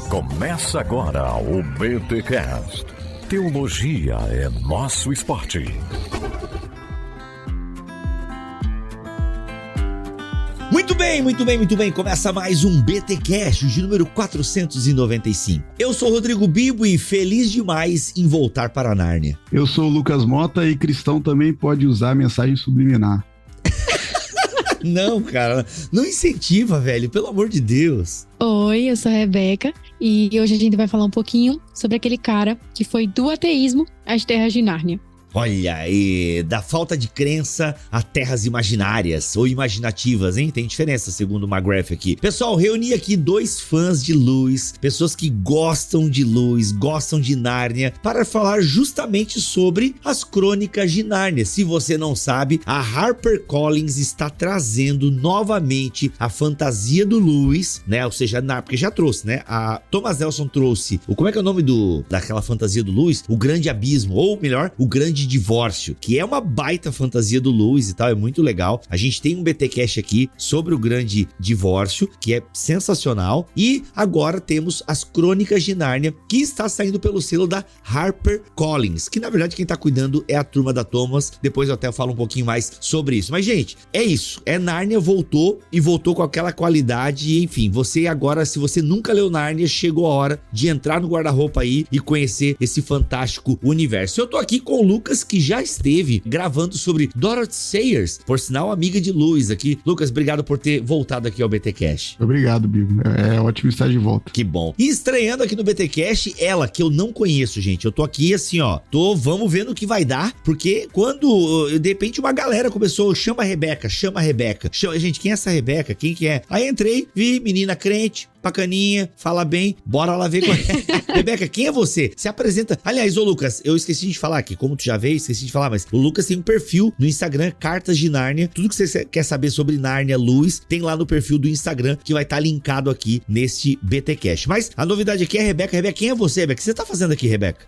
Começa agora o BTcast. Teologia é nosso esporte. Muito bem. Começa mais um BTcast de número 495. Eu sou o Rodrigo Bibo e feliz demais em voltar para Nárnia. Eu sou o Lucas Mota e cristão também pode usar mensagem subliminar. Não, cara, não incentiva, velho, pelo amor de Deus. Oi, eu sou a Rebeca e hoje a gente vai falar um pouquinho sobre aquele cara que foi do ateísmo às terras de Nárnia. Olha aí, da falta de crença a terras imaginárias ou imaginativas, hein? Tem diferença, segundo o McGrath aqui. Pessoal, reuni aqui dois fãs de Lewis, pessoas que gostam de Lewis, gostam de Nárnia, para falar justamente sobre as crônicas de Nárnia. Se você não sabe, a HarperCollins está trazendo novamente a fantasia do Lewis, né? Ou seja, porque já trouxe, né? A Thomas Nelson trouxe, como é que é o nome daquela fantasia do Lewis? O Grande Abismo, ou melhor, o Grande Divórcio, que é uma baita fantasia do Lewis e tal, é muito legal. A gente tem um BTcast aqui sobre o Grande Divórcio, que é sensacional, e agora temos as Crônicas de Nárnia, que está saindo pelo selo da HarperCollins, que na verdade quem tá cuidando é a turma da Thomas. Depois eu até falo um pouquinho mais sobre isso. Mas gente, é isso, Nárnia voltou e voltou com aquela qualidade, enfim, você agora, se você nunca leu Nárnia, chegou a hora de entrar no guarda-roupa aí e conhecer esse fantástico universo. Eu tô aqui com o Lucas, que já esteve gravando sobre Dorothy Sayers, por sinal amiga de Lewis aqui. Lucas, obrigado por ter voltado aqui ao BTcast. Obrigado, Bibo. É ótimo estar de volta. Que bom. E estreando aqui no BTcast, ela que eu não conheço, gente. Eu tô aqui assim, ó. Vamos ver no que vai dar, porque quando, de repente, uma galera começou, chama a Rebeca. Gente, quem é essa Rebeca? Quem que é? Aí entrei, vi, menina crente, bacaninha, fala bem, bora lá ver qual é. Rebeca, quem é você? Se apresenta. Aliás, ô Lucas, eu esqueci de falar aqui, como tu já veio, esqueci de falar, mas o Lucas tem um perfil no Instagram, Cartas de Nárnia. Tudo que você quer saber sobre Nárnia, Lewis, tem lá no perfil do Instagram, que vai estar linkado aqui neste BTcast. Mas a novidade aqui é a Rebeca. Rebeca, quem é você, Rebeca? O que você tá fazendo aqui, Rebeca?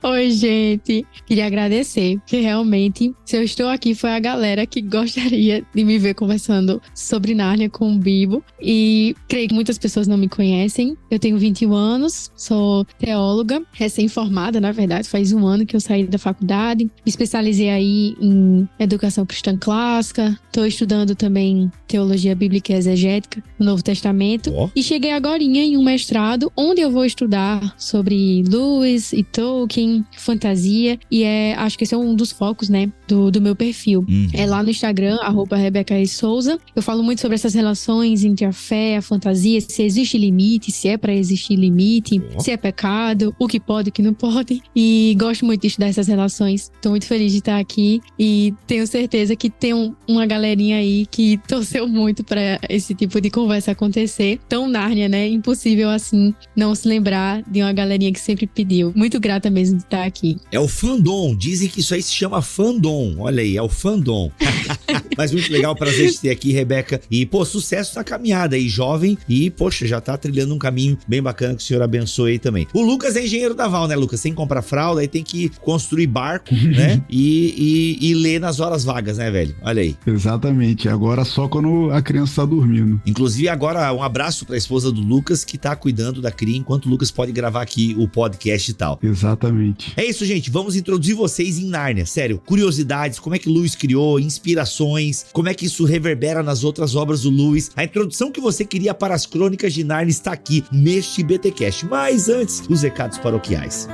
Oi, gente. Queria agradecer, que realmente, se eu estou aqui, foi a galera que gostaria de me ver conversando sobre Nárnia com o Bibo. E creio que muitas pessoas não me conhecem. Eu tenho 21 anos, sou teóloga, recém-formada, na verdade. Faz um ano que eu saí da faculdade. Me especializei aí em educação cristã clássica. Estou estudando também teologia bíblica e exegética no Novo Testamento. E cheguei agorinha em um mestrado, onde eu vou estudar sobre Lewis e Tolkien, fantasia, e acho que esse é um dos focos, né, do meu perfil. É lá no Instagram, @RebecaSouza. Eu falo muito sobre essas relações entre a fé, a fantasia, se existe limite, se é pra existir limite, se é pecado, o que pode, o que não pode. E gosto muito de estudar essas relações. Tô muito feliz de estar aqui e tenho certeza que tem uma galerinha aí que torceu muito pra esse tipo de conversa acontecer. Tão Nárnia, né? Impossível assim não se lembrar de uma galerinha que sempre pediu. Muito grata mesmo de estar aqui. É o fandom, dizem que isso aí se chama fandom, olha aí, é o fandom. Mas muito legal, prazer de ter aqui, Rebeca, e sucesso na caminhada aí, jovem, e poxa, já tá trilhando um caminho bem bacana, que o senhor abençoe aí também. O Lucas é engenheiro naval, né, Lucas? Tem que comprar fralda, aí tem que construir barco, né, e ler nas horas vagas, né, velho? Olha aí. Exatamente, agora só quando a criança tá dormindo. Inclusive agora um abraço pra esposa do Lucas, que tá cuidando da cria, enquanto o Lucas pode gravar aqui o podcast e tal. Exatamente. É isso, gente, vamos introduzir vocês em Nárnia, sério, curiosidades, como é que Lewis criou, inspirações, como é que isso reverbera nas outras obras do Lewis. A introdução que você queria para as Crônicas de Nárnia está aqui neste BTcast, mas antes, os recados paroquiais.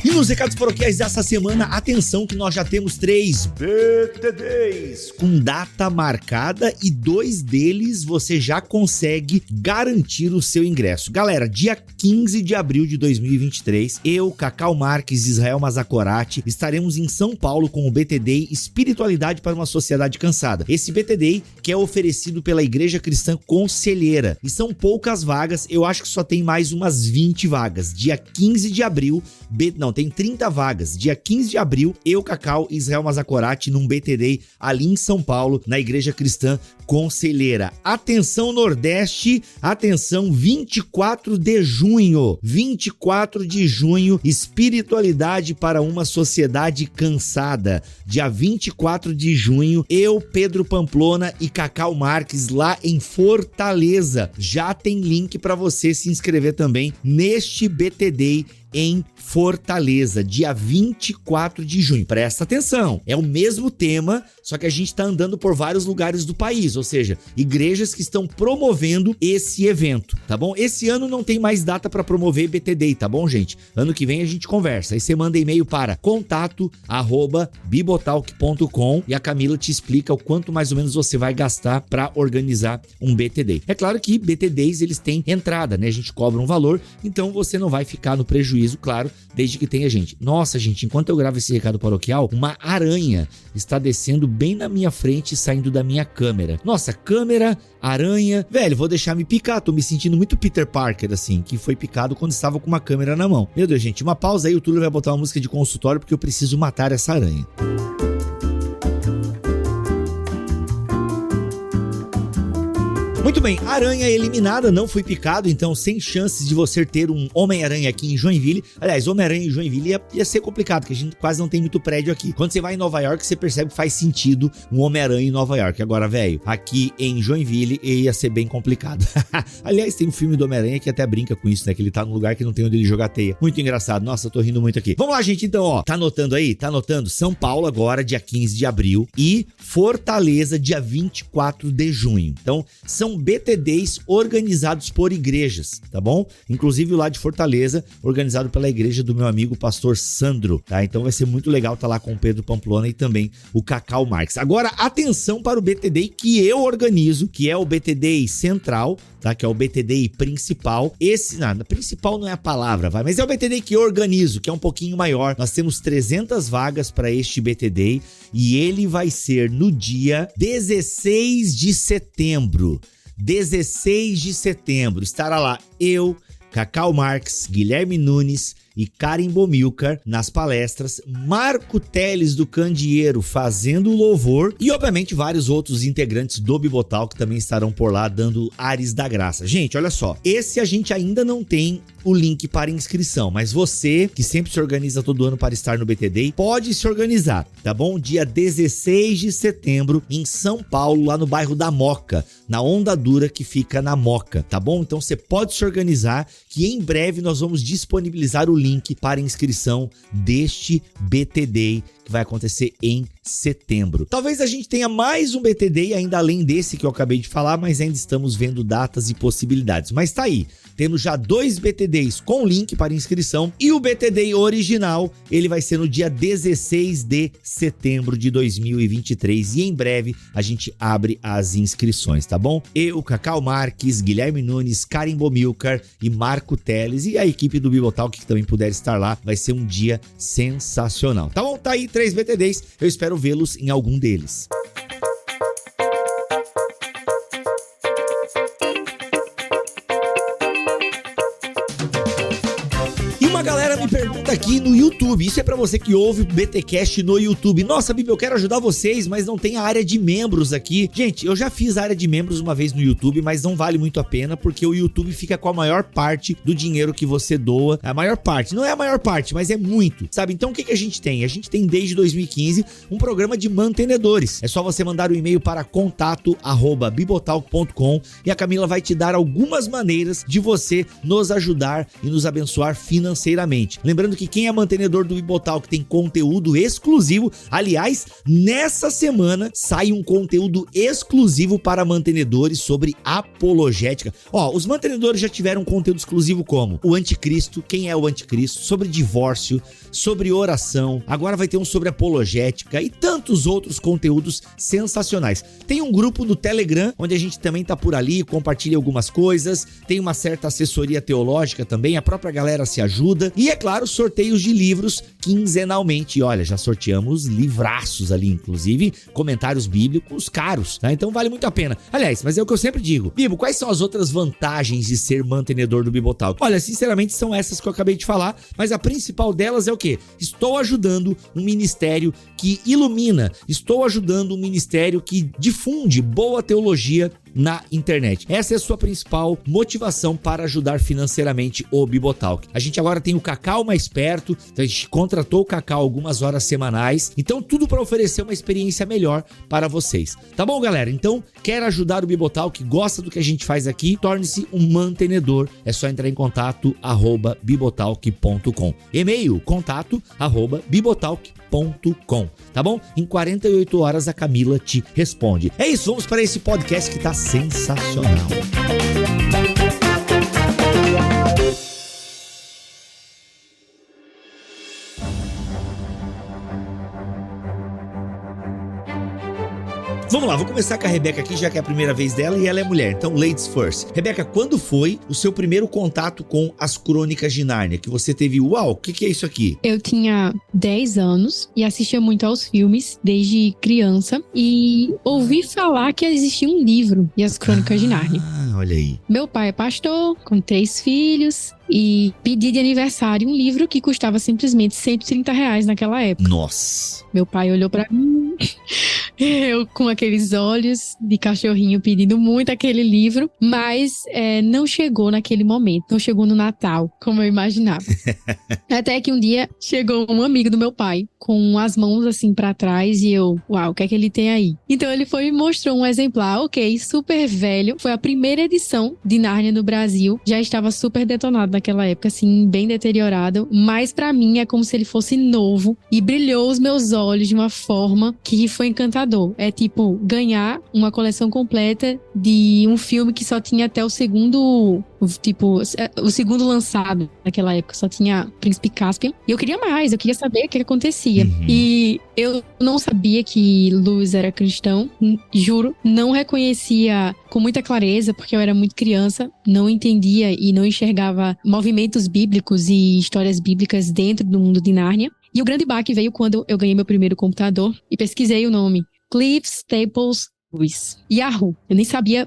E nos recados paroquiais dessa semana, atenção que nós já temos 3 BTDs com data marcada e 2 deles você já consegue garantir o seu ingresso. Galera, dia 15 de abril de 2023, eu, Cacau Marques e Israel Mazakorati estaremos em São Paulo com o BTD Espiritualidade para uma Sociedade Cansada. Esse BTD que é oferecido pela Igreja Cristã Conselheira. E são poucas vagas, eu acho que só tem mais umas 20 vagas. Dia 15 de abril, tem tem 30 vagas. Dia 15 de abril, eu, Cacau e Israel Mazakorati num BTD ali em São Paulo, na Igreja Cristã Conselheira. Atenção Nordeste, atenção, 24 de junho, 24 de junho, espiritualidade para uma sociedade cansada. Dia 24 de junho, eu, Pedro Pamplona e Cacau Marques lá em Fortaleza. Já tem link para você se inscrever também neste BTD em Fortaleza, dia 24 de junho. Presta atenção, é o mesmo tema, só que a gente tá andando por vários lugares do país, ou seja, igrejas que estão promovendo esse evento, tá bom? Esse ano não tem mais data para promover BTD, tá bom, gente? Ano que vem a gente conversa, aí você manda e-mail para contato@bibotalk.com e a Camila te explica o quanto mais ou menos você vai gastar para organizar um BTD. É claro que BTDs eles têm entrada, né? A gente cobra um valor, então você não vai ficar no prejuízo, claro, desde que tenha gente. Nossa, gente, enquanto eu gravo esse recado paroquial, uma aranha está descendo bem na minha frente e saindo da minha câmera. Nossa, câmera, aranha, velho, vou deixar me picar, tô me sentindo muito Peter Parker, assim, que foi picado quando estava com uma câmera na mão. Meu Deus, gente, uma pausa aí, o Túlio vai botar uma música de consultório porque eu preciso matar essa aranha. Muito bem, aranha eliminada, não fui picado, então sem chances de você ter um Homem-Aranha aqui em Joinville. Aliás, Homem-Aranha em Joinville ia ser complicado, porque a gente quase não tem muito prédio aqui. Quando você vai em Nova York, você percebe que faz sentido um Homem-Aranha em Nova York. Agora, velho, aqui em Joinville ia ser bem complicado. Aliás, tem um filme do Homem-Aranha que até brinca com isso, né? Que ele tá num lugar que não tem onde ele jogar teia. Muito engraçado. Nossa, eu tô rindo muito aqui. Vamos lá, gente, então, ó. Tá anotando aí? Tá anotando? São Paulo agora, dia 15 de abril e Fortaleza, dia 24 de junho. Então, são BTDs organizados por igrejas, tá bom? Inclusive o lá de Fortaleza, organizado pela igreja do meu amigo pastor Sandro, tá? Então vai ser muito legal estar lá com o Pedro Pamplona e também o Cacau Marques. Agora, atenção para o BTD que eu organizo, que é o BTD Central, tá? Que é o BTD principal. Esse, nada, principal não é a palavra, vai, mas é o BTD que eu organizo, que é um pouquinho maior. Nós temos 300 vagas para este BTD e ele vai ser no dia 16 de setembro. 16 de setembro, estará lá eu, Cacau Marques, Guilherme Nunes e Karen Bomilcar nas palestras, Marco Teles do Candeeiro fazendo o louvor e obviamente vários outros integrantes do Bibotalk que também estarão por lá dando ares da graça. Gente, olha só, esse a gente ainda não tem o link para inscrição, mas você que sempre se organiza todo ano para estar no BTD, pode se organizar, tá bom? Dia 16 de setembro em São Paulo, lá no bairro da Moca, na Onda Dura que fica na Moca, tá bom? Então você pode se organizar que em breve nós vamos disponibilizar o link para inscrição deste BTD que vai acontecer em setembro. Talvez a gente tenha mais um BTD ainda além desse que eu acabei de falar, mas ainda estamos vendo datas e possibilidades. Mas tá aí, temos já 2 BTDs com link para inscrição e o BTD original, ele vai ser no dia 16 de setembro de 2023 e em breve a gente abre as inscrições, tá bom? Eu, Cacau Marques, Guilherme Nunes, Karen Bomilcar e Marco Teles e a equipe do Bibotalk que também puder estar lá, vai ser um dia sensacional. Tá bom? Tá aí 3 BTDs, eu espero vê-los em algum deles. Uma galera me pergunta aqui no YouTube, isso é pra você que ouve o BTcast no YouTube. Nossa, Bibi, eu quero ajudar vocês, mas não tem a área de membros aqui. Gente, eu já fiz a área de membros uma vez no YouTube, mas não vale muito a pena, porque o YouTube fica com a maior parte do dinheiro que você doa. A maior parte, não é a maior parte, mas é muito, sabe? Então o que a gente tem? A gente tem desde 2015 um programa de mantenedores. É só você mandar um e-mail para contato@bibotalk.com e a Camila vai te dar algumas maneiras de você nos ajudar e nos abençoar financeiramente. Lembrando que quem é mantenedor do Bibotalk tem conteúdo exclusivo. Aliás, nessa semana sai um conteúdo exclusivo para mantenedores sobre apologética. Ó, os mantenedores já tiveram conteúdo exclusivo como o anticristo, quem é o anticristo, sobre divórcio, sobre oração, agora vai ter um sobre apologética e tantos outros conteúdos sensacionais. Tem um grupo no Telegram, onde a gente também tá por ali, compartilha algumas coisas, tem uma certa assessoria teológica também, a própria galera se ajuda. ajuda. E, é claro, sorteios de livros quinzenalmente. E olha, já sorteamos livraços ali, inclusive comentários bíblicos caros, né? Então vale muito a pena. Aliás, mas é o que eu sempre digo. Bibo, quais são as outras vantagens de ser mantenedor do Bibotalk? Olha, sinceramente são essas que eu acabei de falar, mas a principal delas é o quê? Estou ajudando um ministério que ilumina, estou ajudando um ministério que difunde boa teologia na internet. Essa é a sua principal motivação para ajudar financeiramente o Bibotalk. A gente agora tem o Cacau mais perto, então a gente contratou o Cacau algumas horas semanais, então tudo para oferecer uma experiência melhor para vocês. Tá bom, galera? Então, quer ajudar o Bibotalk, gosta do que a gente faz aqui, torne-se um mantenedor. É só entrar em contato @bibotalk.com. E-mail contato@bibotalk.com. Tá bom? Em 48 horas a Camila te responde. É isso, vamos para esse podcast que tá sensacional. Vamos lá, vou começar com a Rebeca aqui, já que é a primeira vez dela e ela é mulher, então ladies first. Rebeca, quando foi o seu primeiro contato com as Crônicas de Nárnia? Que você teve, uau, o que é isso aqui? Eu tinha 10 anos e assistia muito aos filmes desde criança e ouvi falar que existia um livro de As Crônicas de Nárnia. Olha aí. Meu pai é pastor, com 3 filhos, e pedi de aniversário um livro que custava simplesmente R$130 naquela época. Nossa. Meu pai olhou pra mim, eu com aqueles olhos de cachorrinho pedindo muito aquele livro, mas não chegou naquele momento, não chegou no Natal, como eu imaginava. Até que um dia chegou um amigo do meu pai, com as mãos assim pra trás, e eu, uau, o que é que ele tem aí? Então ele foi e mostrou um exemplar, ok, super velho, foi a primeira edição de Nárnia no Brasil, já estava super detonado naquela época, assim, bem deteriorado, mas pra mim é como se ele fosse novo e brilhou os meus olhos de uma forma que foi encantador. É tipo ganhar uma coleção completa de um filme que só tinha até o segundo, tipo, o segundo lançado naquela época, só tinha Príncipe Caspian, e eu queria mais, eu queria saber o que acontecia. E eu não sabia que Lewis era cristão, juro, não reconhecia com muita clareza, porque eu era muito criança, não entendia e não enxergava movimentos bíblicos e histórias bíblicas dentro do mundo de Nárnia. E o grande baque veio quando eu ganhei meu primeiro computador e pesquisei o nome. Cliff Staples Lewis. Yahoo. Eu nem sabia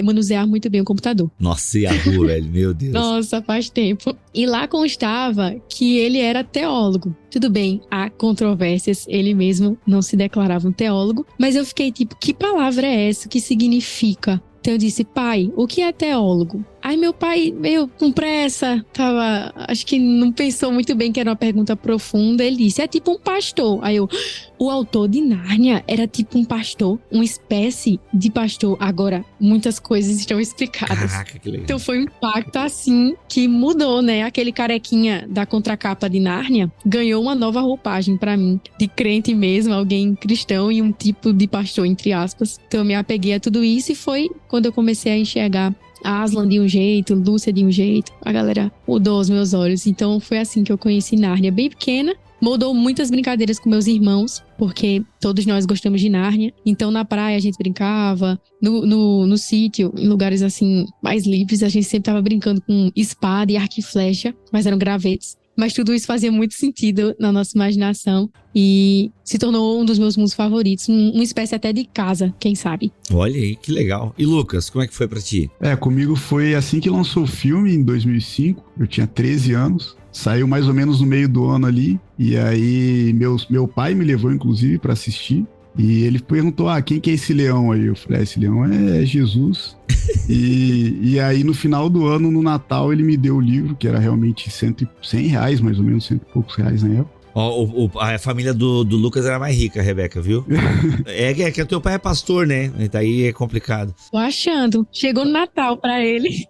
manusear muito bem o computador. Nossa, Yahoo, velho, meu Deus. Nossa, faz tempo. E lá constava que ele era teólogo. Tudo bem, há controvérsias, ele mesmo não se declarava um teólogo, mas eu fiquei tipo, que palavra é essa? O que significa? Então eu disse, pai, o que é teólogo? Aí meu pai, meio com pressa, acho que não pensou muito bem que era uma pergunta profunda. Ele disse, é tipo um pastor. Aí eu, o autor de Nárnia era tipo um pastor, uma espécie de pastor. Agora, muitas coisas estão explicadas. Caraca, que legal. Então foi um impacto assim que mudou, né? Aquele carequinha da contracapa de Nárnia ganhou uma nova roupagem pra mim, de crente mesmo, alguém cristão e um tipo de pastor, entre aspas. Então eu me apeguei a tudo isso e foi quando eu comecei a enxergar a Aslan de um jeito, Lúcia de um jeito, a galera mudou os meus olhos. Então foi assim que eu conheci Nárnia, bem pequena. Mudou muitas brincadeiras com meus irmãos, porque todos nós gostamos de Nárnia. Então na praia a gente brincava, no sítio, em lugares assim mais livres, a gente sempre tava brincando com espada e arco e flecha, mas eram gravetos. Mas tudo isso fazia muito sentido na nossa imaginação e se tornou um dos meus mundos favoritos, uma espécie até de casa, quem sabe. Olha aí, que legal. E Lucas, como é que foi pra ti? Comigo foi assim que lançou o filme, em 2005, eu tinha 13 anos. Saiu mais ou menos no meio do ano ali, e aí meu pai me levou inclusive pra assistir. E ele perguntou, quem que é esse leão aí? Eu falei, esse leão é Jesus. e aí no final do ano, no Natal, ele me deu o livro, que era realmente R$100, mais ou menos, R$100 e poucos na época. A família do Lucas era mais rica, Rebeca, viu? é que o teu pai é pastor, né? Daí é complicado. Tô achando. Chegou no Natal pra ele.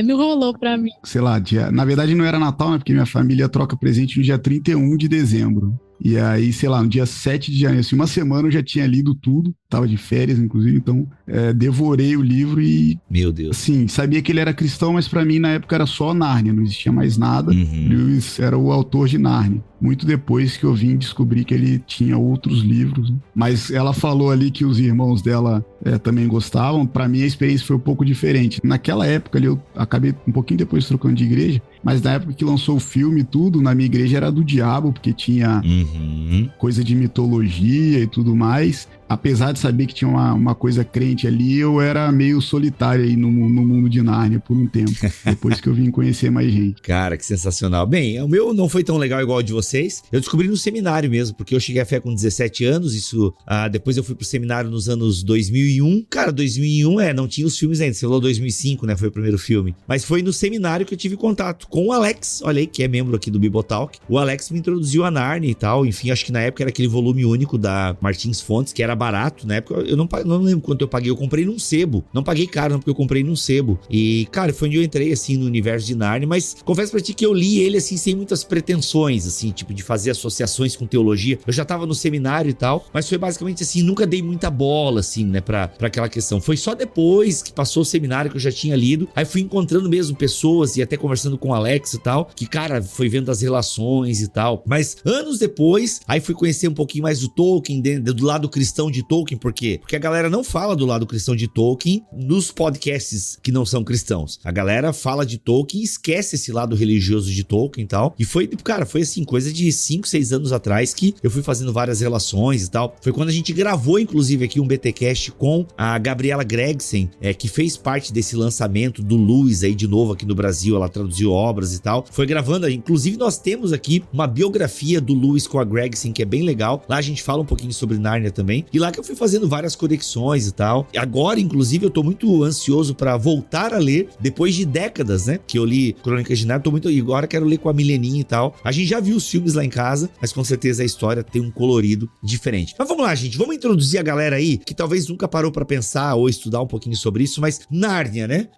Não rolou pra mim. Sei lá, na verdade não era Natal, né? Porque minha família troca presente no dia 31 de dezembro. E aí, sei lá, no dia 7 de janeiro, assim, uma semana eu já tinha lido tudo, tava de férias, inclusive, então devorei o livro e... Meu Deus. Sim, sabia que ele era cristão, mas pra mim na época era só Nárnia, não existia mais nada. Lewis era o autor de Nárnia. muito depois que eu vim descobrir que ele tinha outros livros, né? Mas ela falou ali que os irmãos dela também gostavam. Para mim a experiência foi um pouco diferente. Naquela época ali, eu acabei um pouquinho depois trocando de igreja, mas na época que lançou o filme e tudo, na minha igreja era do diabo, porque tinha coisa de mitologia e tudo mais. Apesar de saber que tinha uma coisa crente ali, eu era meio solitário aí no mundo de Nárnia por um tempo, depois que eu vim conhecer mais gente. Cara, que sensacional. Bem, o meu não foi tão legal igual o de vocês. Eu descobri no seminário mesmo, porque eu cheguei à fé com 17 anos, depois eu fui pro seminário nos anos 2001. Cara, 2001, não tinha os filmes ainda, você falou 2005, né, foi o primeiro filme. Mas foi no seminário que eu tive contato com o Alex, olha aí, que é membro aqui do Bibotalk. O Alex me introduziu a Nárnia e tal, enfim, acho que na época era aquele volume único da Martins Fontes, que era barato, na época eu não lembro quanto eu paguei, eu comprei num sebo, não paguei caro não, porque eu comprei num sebo, e cara, foi onde eu entrei assim no universo de Nárnia, mas confesso pra ti que eu li ele assim sem muitas pretensões, assim, tipo de fazer associações com teologia. Eu já tava no seminário e tal, mas foi basicamente assim, nunca dei muita bola assim, né, pra aquela questão. Foi só depois que passou o seminário que eu já tinha lido, aí fui encontrando mesmo pessoas e até conversando com o Alex e tal, que cara, foi vendo as relações e tal, mas anos depois, aí fui conhecer um pouquinho mais do Tolkien, do lado cristão de Tolkien. Por quê? Porque a galera não fala do lado cristão de Tolkien nos podcasts que não são cristãos. A galera fala de Tolkien e esquece esse lado religioso de Tolkien e tal. E foi, cara, foi assim, coisa de 5, 6 anos atrás que eu fui fazendo várias relações e tal. Foi quando a gente gravou, inclusive, aqui um BTcast com a Gabriela Gregson, que fez parte desse lançamento do Lewis aí de novo aqui no Brasil. Ela traduziu obras e tal. Foi gravando, inclusive nós temos aqui uma biografia do Lewis com a Gregson, que é bem legal. Lá a gente fala um pouquinho sobre Nárnia também. E lá que eu fui fazendo várias conexões e tal. Agora, inclusive, eu tô muito ansioso pra voltar a ler, depois de décadas, né, que eu li Crônicas de Nárnia, e agora quero ler com a Mileninha e tal. A gente já viu os filmes lá em casa, mas com certeza a história tem um colorido diferente. Mas vamos lá, gente, vamos introduzir a galera aí, que talvez nunca parou pra pensar ou estudar um pouquinho sobre isso, mas Nárnia, né,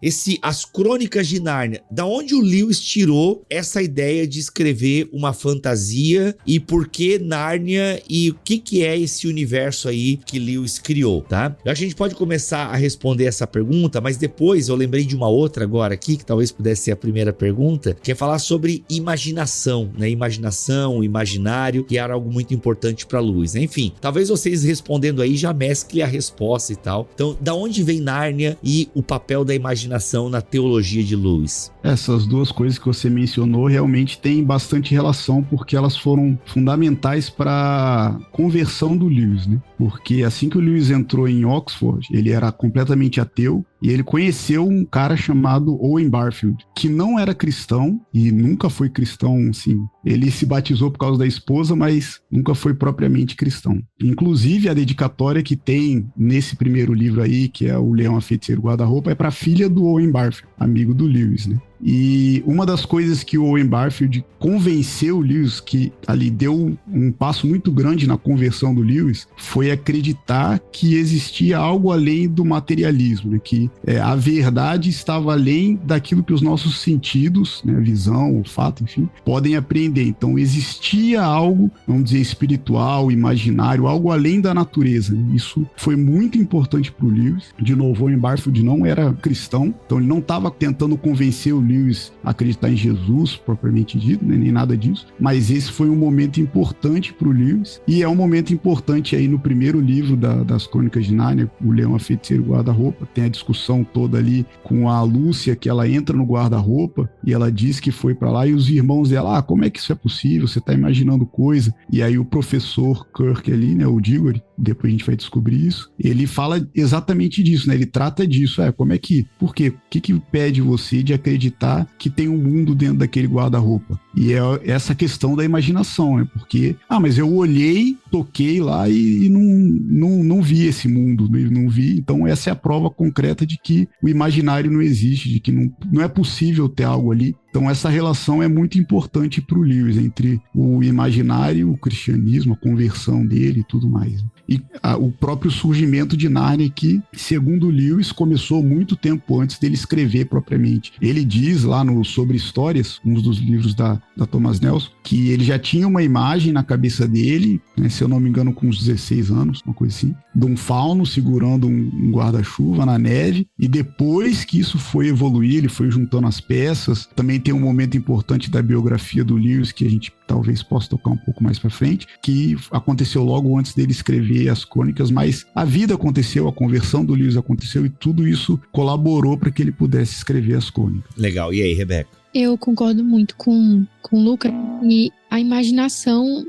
as Crônicas de Nárnia, da onde o Lewis tirou essa ideia de escrever uma fantasia e por que Nárnia e o que é esse universo aí que Lewis criou, tá? A gente pode começar a responder essa pergunta, mas depois eu lembrei de uma outra agora aqui, que talvez pudesse ser a primeira pergunta, que é falar sobre imaginação, né? Imaginação, imaginário, que era algo muito importante para Lewis, né? Enfim, talvez vocês respondendo aí já mesclem a resposta e tal. Então, da onde vem Nárnia e o papel da imaginação na teologia de Lewis? Essas duas coisas que você mencionou realmente têm bastante relação, porque elas foram fundamentais para a conversão do Lewis, né? Porque assim que o Lewis entrou em Oxford, ele era completamente ateu e ele conheceu um cara chamado Owen Barfield, que não era cristão e nunca foi cristão, assim. Ele se batizou por causa da esposa, mas nunca foi propriamente cristão. Inclusive, a dedicatória que tem nesse primeiro livro aí, que é o Leão, a Feiticeira e o Guarda-Roupa, é para a filha do Owen Barfield, amigo do Lewis, né? E uma das coisas que o Owen Barfield convenceu o Lewis, que ali deu um passo muito grande na conversão do Lewis, foi acreditar que existia algo além do materialismo, né? Que a verdade estava além daquilo que os nossos sentidos, né, visão, olfato, enfim, podem apreender. Então existia algo, vamos dizer, espiritual, imaginário, algo além da natureza, né? Isso foi muito importante para o Lewis. De novo, Owen Barfield não era cristão, então ele não estava tentando convencer o Lewis a acreditar em Jesus, propriamente dito, né, nem nada disso, mas esse foi um momento importante para o Lewis, e é um momento importante aí no primeiro livro das Crônicas de Nárnia, o Leão, a Feiticeira e o Guarda-Roupa. Tem a discussão toda ali com a Lúcia, que ela entra no guarda-roupa e ela diz que foi para lá, e os irmãos dela, como é que isso é possível? Você tá imaginando coisa. E aí o professor Kirk ali, né, o Diggory, depois a gente vai descobrir isso, ele fala exatamente disso, né? Ele trata disso, como é que, por quê? O que impede você de acreditar que tem um mundo dentro daquele guarda-roupa? E é essa questão da imaginação, né? Porque, mas eu olhei, toquei lá e não vi esse mundo, não vi. Então essa é a prova concreta de que o imaginário não existe, de que não é possível ter algo ali. Então essa relação é muito importante para o Lewis, entre o imaginário, o cristianismo, a conversão dele e tudo mais. E o próprio surgimento de Nárnia, que, segundo Lewis, começou muito tempo antes dele escrever propriamente. Ele diz lá no Sobre Histórias, um dos livros da da Thomas Nelson, que ele já tinha uma imagem na cabeça dele, né, se eu não me engano com uns 16 anos, uma coisa assim, de um fauno segurando um guarda-chuva na neve, e depois que isso foi evoluir, ele foi juntando as peças. Também tem um momento importante da biografia do Lewis que a gente talvez possa tocar um pouco mais pra frente, que aconteceu logo antes dele escrever as crônicas, mas a vida aconteceu, a conversão do Lewis aconteceu, e tudo isso colaborou para que ele pudesse escrever as crônicas. Legal. E aí, Rebeca? Eu concordo muito com o Lucas, e a imaginação,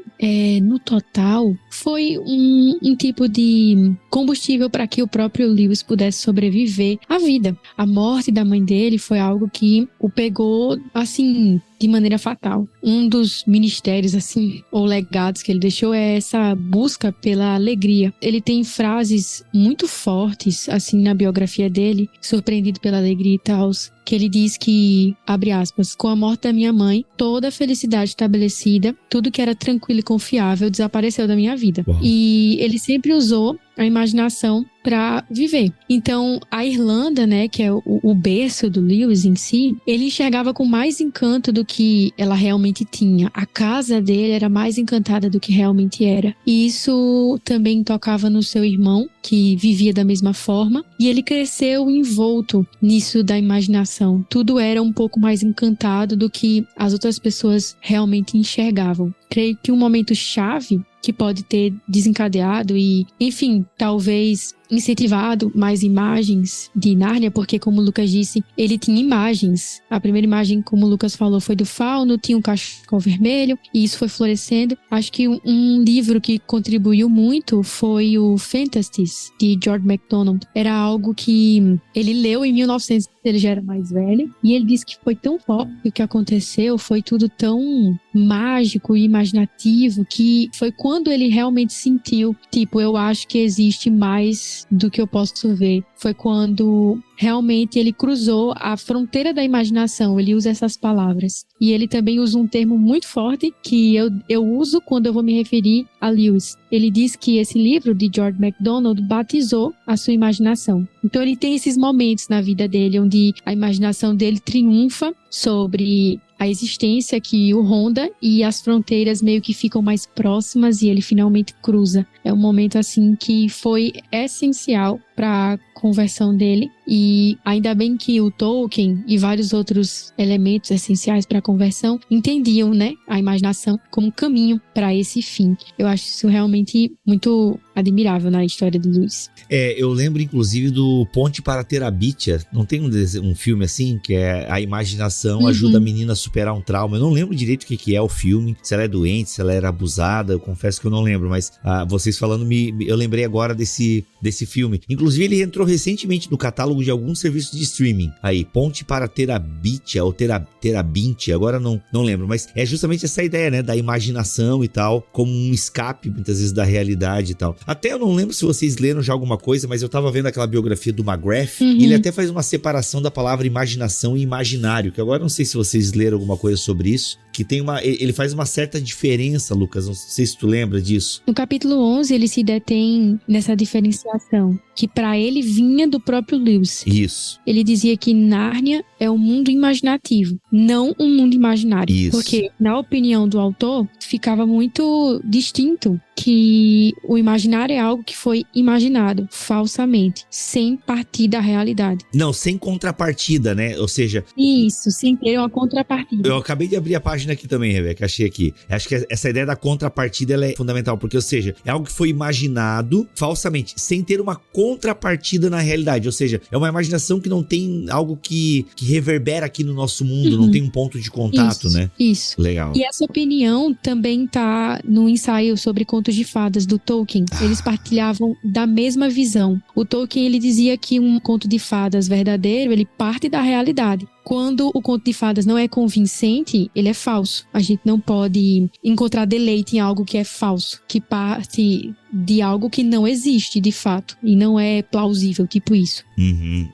no total, foi um tipo de combustível para que o próprio Lewis pudesse sobreviver à vida. A morte da mãe dele foi algo que o pegou, assim, de maneira fatal. Um dos ministérios, assim, ou legados que ele deixou é essa busca pela alegria. Ele tem frases muito fortes, assim, na biografia dele, surpreendido pela alegria e tal, que ele diz que, abre aspas, com a morte da minha mãe, toda a felicidade estabelecida, tudo que era tranquilo e confiável desapareceu da minha vida. Uau. E ele sempre usou a imaginação para viver. Então, a Irlanda, né, que é o berço do Lewis em si, ele enxergava com mais encanto do que ela realmente tinha. A casa dele era mais encantada do que realmente era. E isso também tocava no seu irmão, que vivia da mesma forma, e ele cresceu envolto nisso da imaginação. Tudo era um pouco mais encantado do que as outras pessoas realmente enxergavam. Creio que um momento chave que pode ter desencadeado e, enfim, talvez incentivado mais imagens de Nárnia, porque, como o Lucas disse, ele tinha imagens. A primeira imagem, como o Lucas falou, foi do fauno, tinha um cachecol vermelho, e isso foi florescendo. Acho que um livro que contribuiu muito foi o Fantasties, de George MacDonald. Era algo que ele leu em 1900, ele já era mais velho, e ele disse que foi tão forte o que aconteceu, foi tudo tão mágico e imaginativo, que foi quando ele realmente sentiu, tipo, eu acho que existe mais do que eu posso ver. Foi quando realmente ele cruzou a fronteira da imaginação. Ele usa essas palavras. E ele também usa um termo muito forte que eu uso quando eu vou me referir a Lewis. Ele diz que esse livro de George MacDonald batizou a sua imaginação. Então ele tem esses momentos na vida dele onde a imaginação dele triunfa sobre a existência que o ronda e as fronteiras meio que ficam mais próximas e ele finalmente cruza. É um momento assim que foi essencial para a conversão dele, e ainda bem que o Tolkien e vários outros elementos essenciais para a conversão entendiam, né, a imaginação como um caminho para esse fim. Eu acho isso realmente muito admirável na história do Lewis. Eu lembro inclusive do Ponte para Terabithia. Não tem um filme assim, que é a imaginação ajuda a menina a superar um trauma. Eu não lembro direito o que é o filme, se ela é doente, se ela era abusada, eu confesso que eu não lembro, mas vocês falando, eu lembrei agora desse filme. Inclusive ele entrou recentemente no catálogo de alguns serviços de streaming. Aí, Ponte para Terabithia ou Terabinte, agora não lembro, mas é justamente essa ideia, né, da imaginação e tal, como um escape muitas vezes da realidade e tal. Até eu não lembro se vocês leram já alguma coisa, mas eu tava vendo aquela biografia do McGrath, e ele até faz uma separação da palavra imaginação e imaginário, que agora não sei se vocês leram alguma coisa sobre isso, que tem ele faz uma certa diferença, Lucas, não sei se tu lembra disso. No capítulo 11, ele se detém nessa diferenciação, que para ele vinha do próprio Lewis. Isso. Ele dizia que Nárnia é um mundo imaginativo, não um mundo imaginário. Isso. Porque, na opinião do autor, ficava muito distinto que o imaginário é algo que foi imaginado falsamente, sem partir da realidade. Não, sem contrapartida, né? Ou seja... Isso, sem ter uma contrapartida. Eu acabei de abrir a página aqui também, Rebeca, achei aqui. Acho que essa ideia da contrapartida ela é fundamental, porque, ou seja, é algo que foi imaginado falsamente, sem ter uma contrapartida na realidade. Ou seja, é uma imaginação que não tem algo que reverbera aqui no nosso mundo, não tem um ponto de contato, isso, né? Isso. Legal. E essa opinião também tá no ensaio sobre contos de fadas do Tolkien. Eles partilhavam da mesma visão. O Tolkien, ele dizia que um conto de fadas verdadeiro, ele parte da realidade. Quando o conto de fadas não é convincente, ele é falso. A gente não pode encontrar deleite em algo que é falso, que parte de algo que não existe de fato e não é plausível, tipo isso.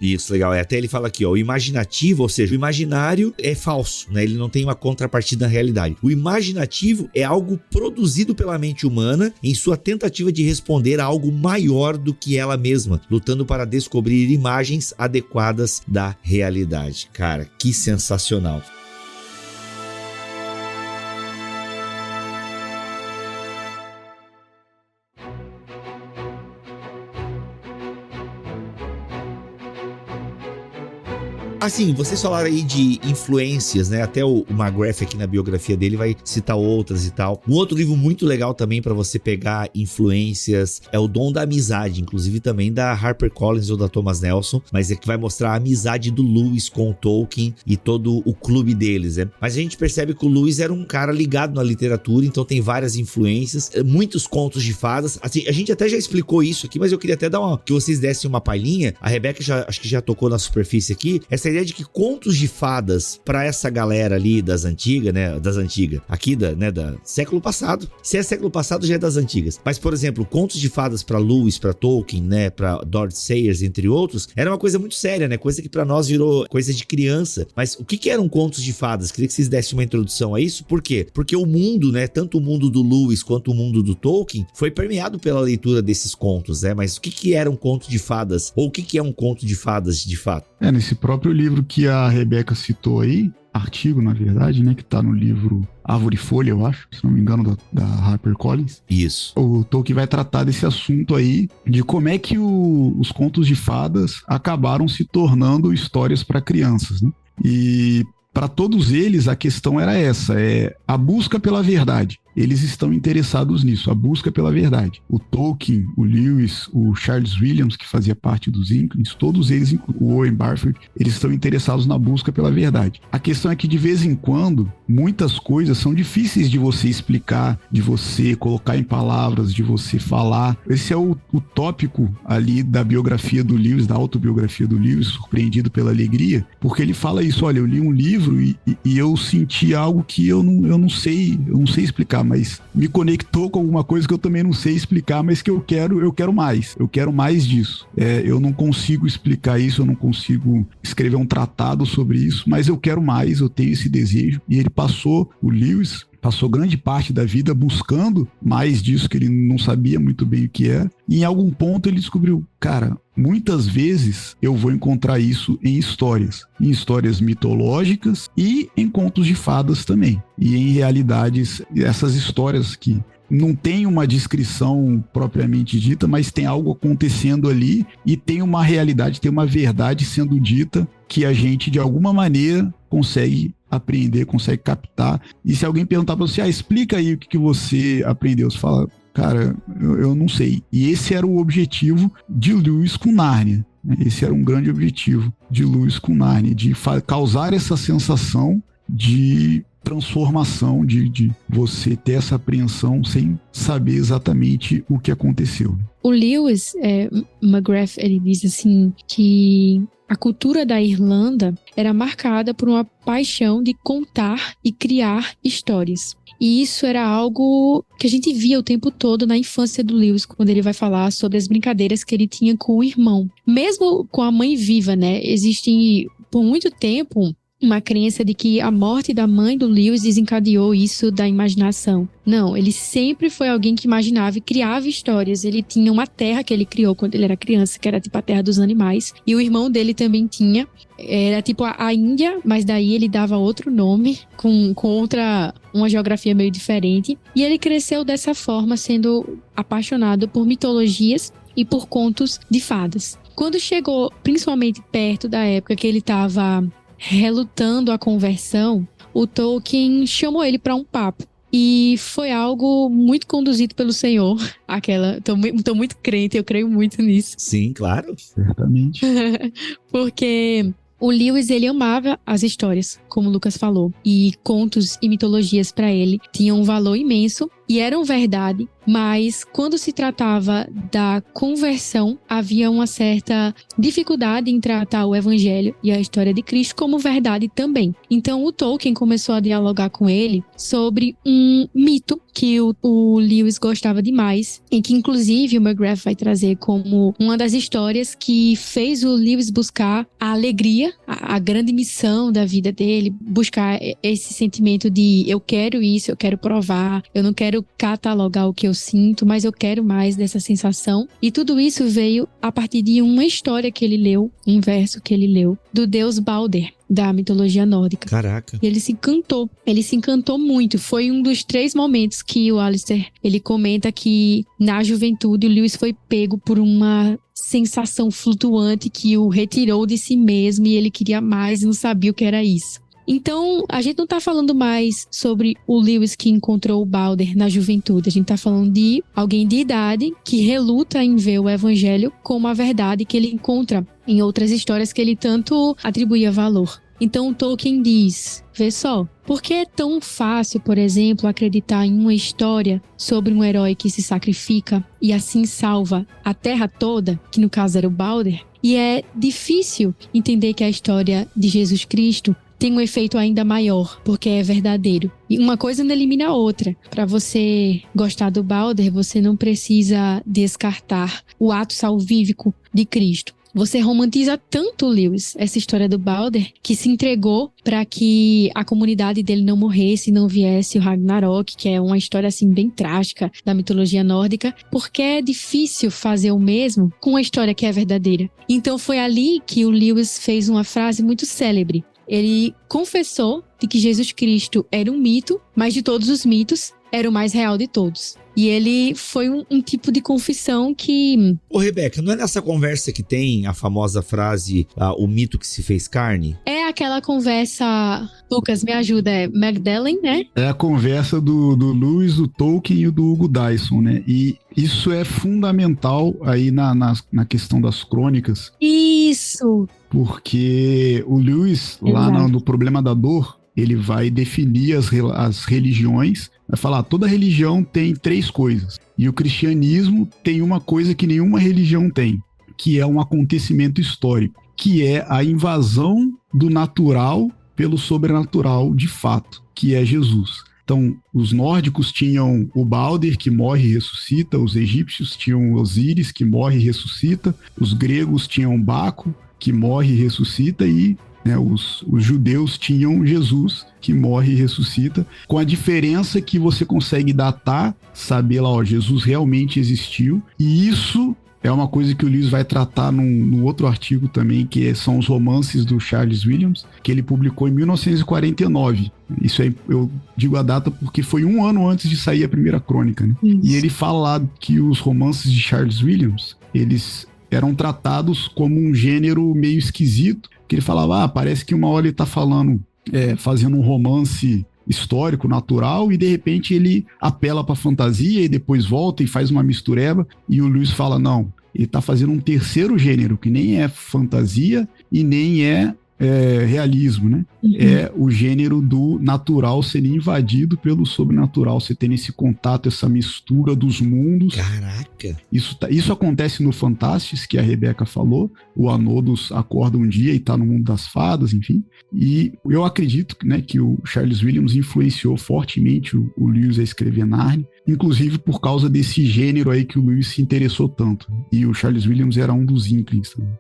Isso, legal. Até ele fala aqui, ó, o imaginativo, ou seja, o imaginário é falso, né? Ele não tem uma contrapartida na realidade. O imaginativo é algo produzido pela mente humana em sua tentativa de responder a algo maior do que ela mesma, lutando para descobrir imagens adequadas da realidade. Cara, que sensacional. Assim, vocês falaram aí de influências, né? Até o McGrath aqui na biografia dele vai citar outras e tal. Um outro livro muito legal também pra você pegar influências é O Dom da Amizade, inclusive também da HarperCollins ou da Thomas Nelson, mas é que vai mostrar a amizade do Lewis com o Tolkien e todo o clube deles, né? Mas a gente percebe que o Lewis era um cara ligado na literatura, então tem várias influências, muitos contos de fadas. Assim, a gente até já explicou isso aqui, mas eu queria até dar que vocês dessem uma palhinha. A Rebeca acho que já tocou na superfície aqui, essa ideia de que contos de fadas pra essa galera ali das antigas, né? Das antigas, aqui da século passado. Se é século passado, já é das antigas. Mas, por exemplo, contos de fadas pra Lewis, pra Tolkien, né? Pra Dorothy Sayers, entre outros, era uma coisa muito séria, né? Coisa que pra nós virou coisa de criança. Mas o que eram contos de fadas? Queria que vocês dessem uma introdução a isso. Por quê? Porque o mundo, né? Tanto o mundo do Lewis quanto o mundo do Tolkien foi permeado pela leitura desses contos, né? Mas o que era um conto de fadas? Ou o que é um conto de fadas, de fato? Nesse próprio livro que a Rebeca citou aí, artigo, na verdade, né, que tá no livro Árvore e Folha, eu acho, se não me engano, da HarperCollins. Isso. O Tolkien vai tratar desse assunto aí, de como é que os contos de fadas acabaram se tornando histórias para crianças, né? E para todos eles, a questão era essa, a busca pela verdade. Eles estão interessados nisso, a busca pela verdade. O Tolkien, o Lewis, o Charles Williams, que fazia parte dos Inklings, todos eles, o Owen Barfield, eles estão interessados na busca pela verdade. A questão é que, de vez em quando, muitas coisas são difíceis de você explicar, de você colocar em palavras, de você falar. Esse é o tópico ali da biografia do Lewis, da autobiografia do Lewis, Surpreendido pela Alegria, porque ele fala isso, olha, eu li um livro e eu senti algo que eu não sei explicar, mas me conectou com alguma coisa que eu também não sei explicar, mas que eu quero mais disso. Eu não consigo explicar isso, eu não consigo escrever um tratado sobre isso, mas eu quero mais, eu tenho esse desejo. E o Lewis passou grande parte da vida buscando mais disso, que ele não sabia muito bem o que era. E em algum ponto ele descobriu, cara, muitas vezes eu vou encontrar isso em histórias mitológicas e em contos de fadas também. E em realidades, essas histórias que não tem uma descrição propriamente dita, mas tem algo acontecendo ali e tem uma realidade, tem uma verdade sendo dita que a gente, de alguma maneira, consegue apreender, consegue captar. E se alguém perguntar para você, explica aí o que você aprendeu, você fala, cara, eu não sei. E esse era o objetivo de Lewis com Nárnia. Esse era um grande objetivo de Lewis com Nárnia, de causar essa sensação de transformação, de você ter essa apreensão sem saber exatamente o que aconteceu. O Lewis, McGrath, ele diz assim que a cultura da Irlanda era marcada por uma paixão de contar e criar histórias. E isso era algo que a gente via o tempo todo na infância do Lewis, quando ele vai falar sobre as brincadeiras que ele tinha com o irmão. Mesmo com a mãe viva, né? Existe, por muito tempo, uma crença de que a morte da mãe do Lewis desencadeou isso da imaginação. Não, ele sempre foi alguém que imaginava e criava histórias. Ele tinha uma terra que ele criou quando ele era criança, que era tipo a terra dos animais. E o irmão dele também tinha. Era tipo a Índia, mas daí ele dava outro nome, com uma geografia meio diferente. E ele cresceu dessa forma, sendo apaixonado por mitologias e por contos de fadas. Quando chegou, principalmente perto da época que ele estava relutando a conversão, o Tolkien chamou ele para um papo. E foi algo muito conduzido pelo Senhor. Tô muito crente, eu creio muito nisso. Sim, claro. Certamente. Porque o Lewis, ele amava as histórias, como o Lucas falou. E contos e mitologias para ele tinham um valor imenso e eram verdade. Mas quando se tratava da conversão, havia uma certa dificuldade em tratar o evangelho e a história de Cristo como verdade também. Então o Tolkien começou a dialogar com ele sobre um mito que o Lewis gostava demais, e que inclusive o McGrath vai trazer como uma das histórias que fez o Lewis buscar a alegria, a grande missão da vida dele, buscar esse sentimento de eu quero isso, eu quero provar, eu não quero catalogar o que eu sinto, mas eu quero mais dessa sensação. E tudo isso veio a partir de uma história que ele leu, um verso que ele leu, do deus Balder. da mitologia nórdica. Caraca. E ele se encantou muito. Foi um dos 3 momentos que o Alistair, ele comenta que na juventude o Lewis foi pego por uma sensação flutuante que o retirou de si mesmo e ele queria mais e não sabia o que era isso. Então, a gente não tá falando mais sobre o Lewis que encontrou o Balder na juventude. A gente tá falando de alguém de idade que reluta em ver o evangelho como a verdade que ele encontra em outras histórias que ele tanto atribuía valor. Então, Tolkien diz, vê só, por que é tão fácil, por exemplo, acreditar em uma história sobre um herói que se sacrifica e assim salva a Terra toda, que no caso era o Balder, e é difícil entender que a história de Jesus Cristo tem um efeito ainda maior, porque é verdadeiro. E uma coisa não elimina a outra. Para você gostar do Balder, você não precisa descartar o ato salvífico de Cristo. Você romantiza tanto, Lewis, essa história do Balder, que se entregou para que a comunidade dele não morresse, não viesse o Ragnarok, que é uma história assim bem trágica da mitologia nórdica, porque é difícil fazer o mesmo com uma história que é verdadeira. Então foi ali que o Lewis fez uma frase muito célebre. Ele confessou de que Jesus Cristo era um mito, mas de todos os mitos, era o mais real de todos. E ele foi um tipo de confissão que... Ô, Rebeca, não é nessa conversa que tem a famosa frase, o mito que se fez carne? É aquela conversa... Lucas, me ajuda, é Magdalene, né? É a conversa do Lewis, do Tolkien e do Hugo Dyson, né? E isso é fundamental aí na questão das crônicas. Isso! Porque o Lewis, lá no Problema da Dor, ele vai definir as religiões, vai falar, toda religião tem 3 coisas. E o cristianismo tem uma coisa que nenhuma religião tem, que é um acontecimento histórico, que é a invasão do natural pelo sobrenatural de fato, que é Jesus. Então, os nórdicos tinham o Balder, que morre e ressuscita, os egípcios tinham Osíris, que morre e ressuscita, os gregos tinham Baco, que morre e ressuscita, e os judeus tinham Jesus, que morre e ressuscita, com a diferença que você consegue datar, saber lá, Jesus realmente existiu, e isso é uma coisa que o Lewis vai tratar num outro artigo também, que são os romances do Charles Williams, que ele publicou em 1949. Isso aí eu digo a data porque foi 1 ano antes de sair a primeira crônica, né? E ele fala lá que os romances de Charles Williams, eles eram tratados como um gênero meio esquisito, que ele falava, parece que uma hora ele tá fazendo um romance histórico, natural, e de repente ele apela pra fantasia e depois volta e faz uma mistureba, e o Lewis fala, não, ele tá fazendo um terceiro gênero, que nem é fantasia e nem é realismo, né? É o gênero do natural sendo invadido pelo sobrenatural, você tendo esse contato, essa mistura dos mundos. Caraca! Isso acontece no Fantastes, que a Rebeca falou, o Anodos acorda um dia e tá no mundo das fadas, enfim. E eu acredito, né, que o Charles Williams influenciou fortemente o Lewis a escrever Narnia, inclusive por causa desse gênero aí que o Lewis se interessou tanto. E o Charles Williams era um dos Inklings também.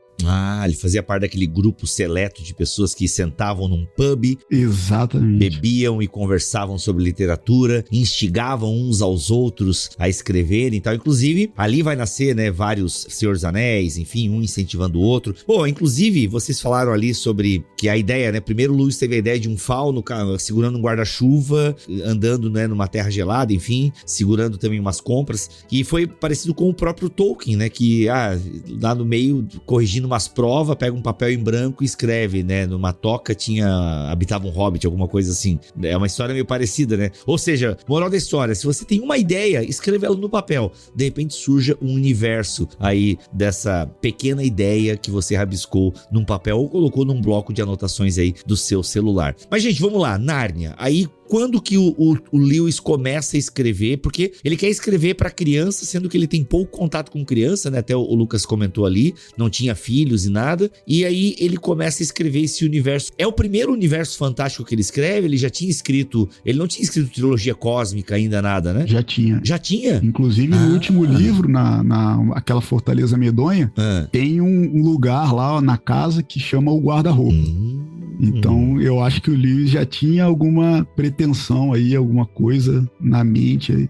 Ele fazia parte daquele grupo seleto de pessoas que sentavam num pub, exatamente, bebiam e conversavam sobre literatura, instigavam uns aos outros a escreverem e tal. Inclusive, ali vai nascer, né, vários Senhor dos Anéis, enfim, um incentivando o outro. Bom, inclusive, vocês falaram ali sobre que a ideia, né, primeiro o Lewis teve a ideia de um fauno segurando um guarda-chuva, andando, né, numa terra gelada, enfim, segurando também umas compras, e foi parecido com o próprio Tolkien, né, que lá no meio, corrigindo umas provas, pega um papel em branco e escreve, né? Numa toca habitava um hobbit, alguma coisa assim. É uma história meio parecida, né? Ou seja, moral da história, se você tem uma ideia, escreve ela no papel. De repente surja um universo aí dessa pequena ideia que você rabiscou num papel ou colocou num bloco de anotações aí do seu celular. Mas, gente, vamos lá, Nárnia. Aí, quando que o Lewis começa a escrever? Porque ele quer escrever para criança, sendo que ele tem pouco contato com criança, né? Até o Lucas comentou ali, não tinha filhos e nada. E aí ele começa a escrever esse universo. É o primeiro universo fantástico que ele escreve? Ele já tinha escrito... Ele não tinha escrito trilogia cósmica ainda, nada, né? Já tinha. Já tinha? Inclusive, no último livro, aquela Fortaleza Medonha, tem um lugar lá na casa que chama o Guarda-Roupa. Então, eu acho que o Lewis já tinha alguma pretensão aí, alguma coisa na mente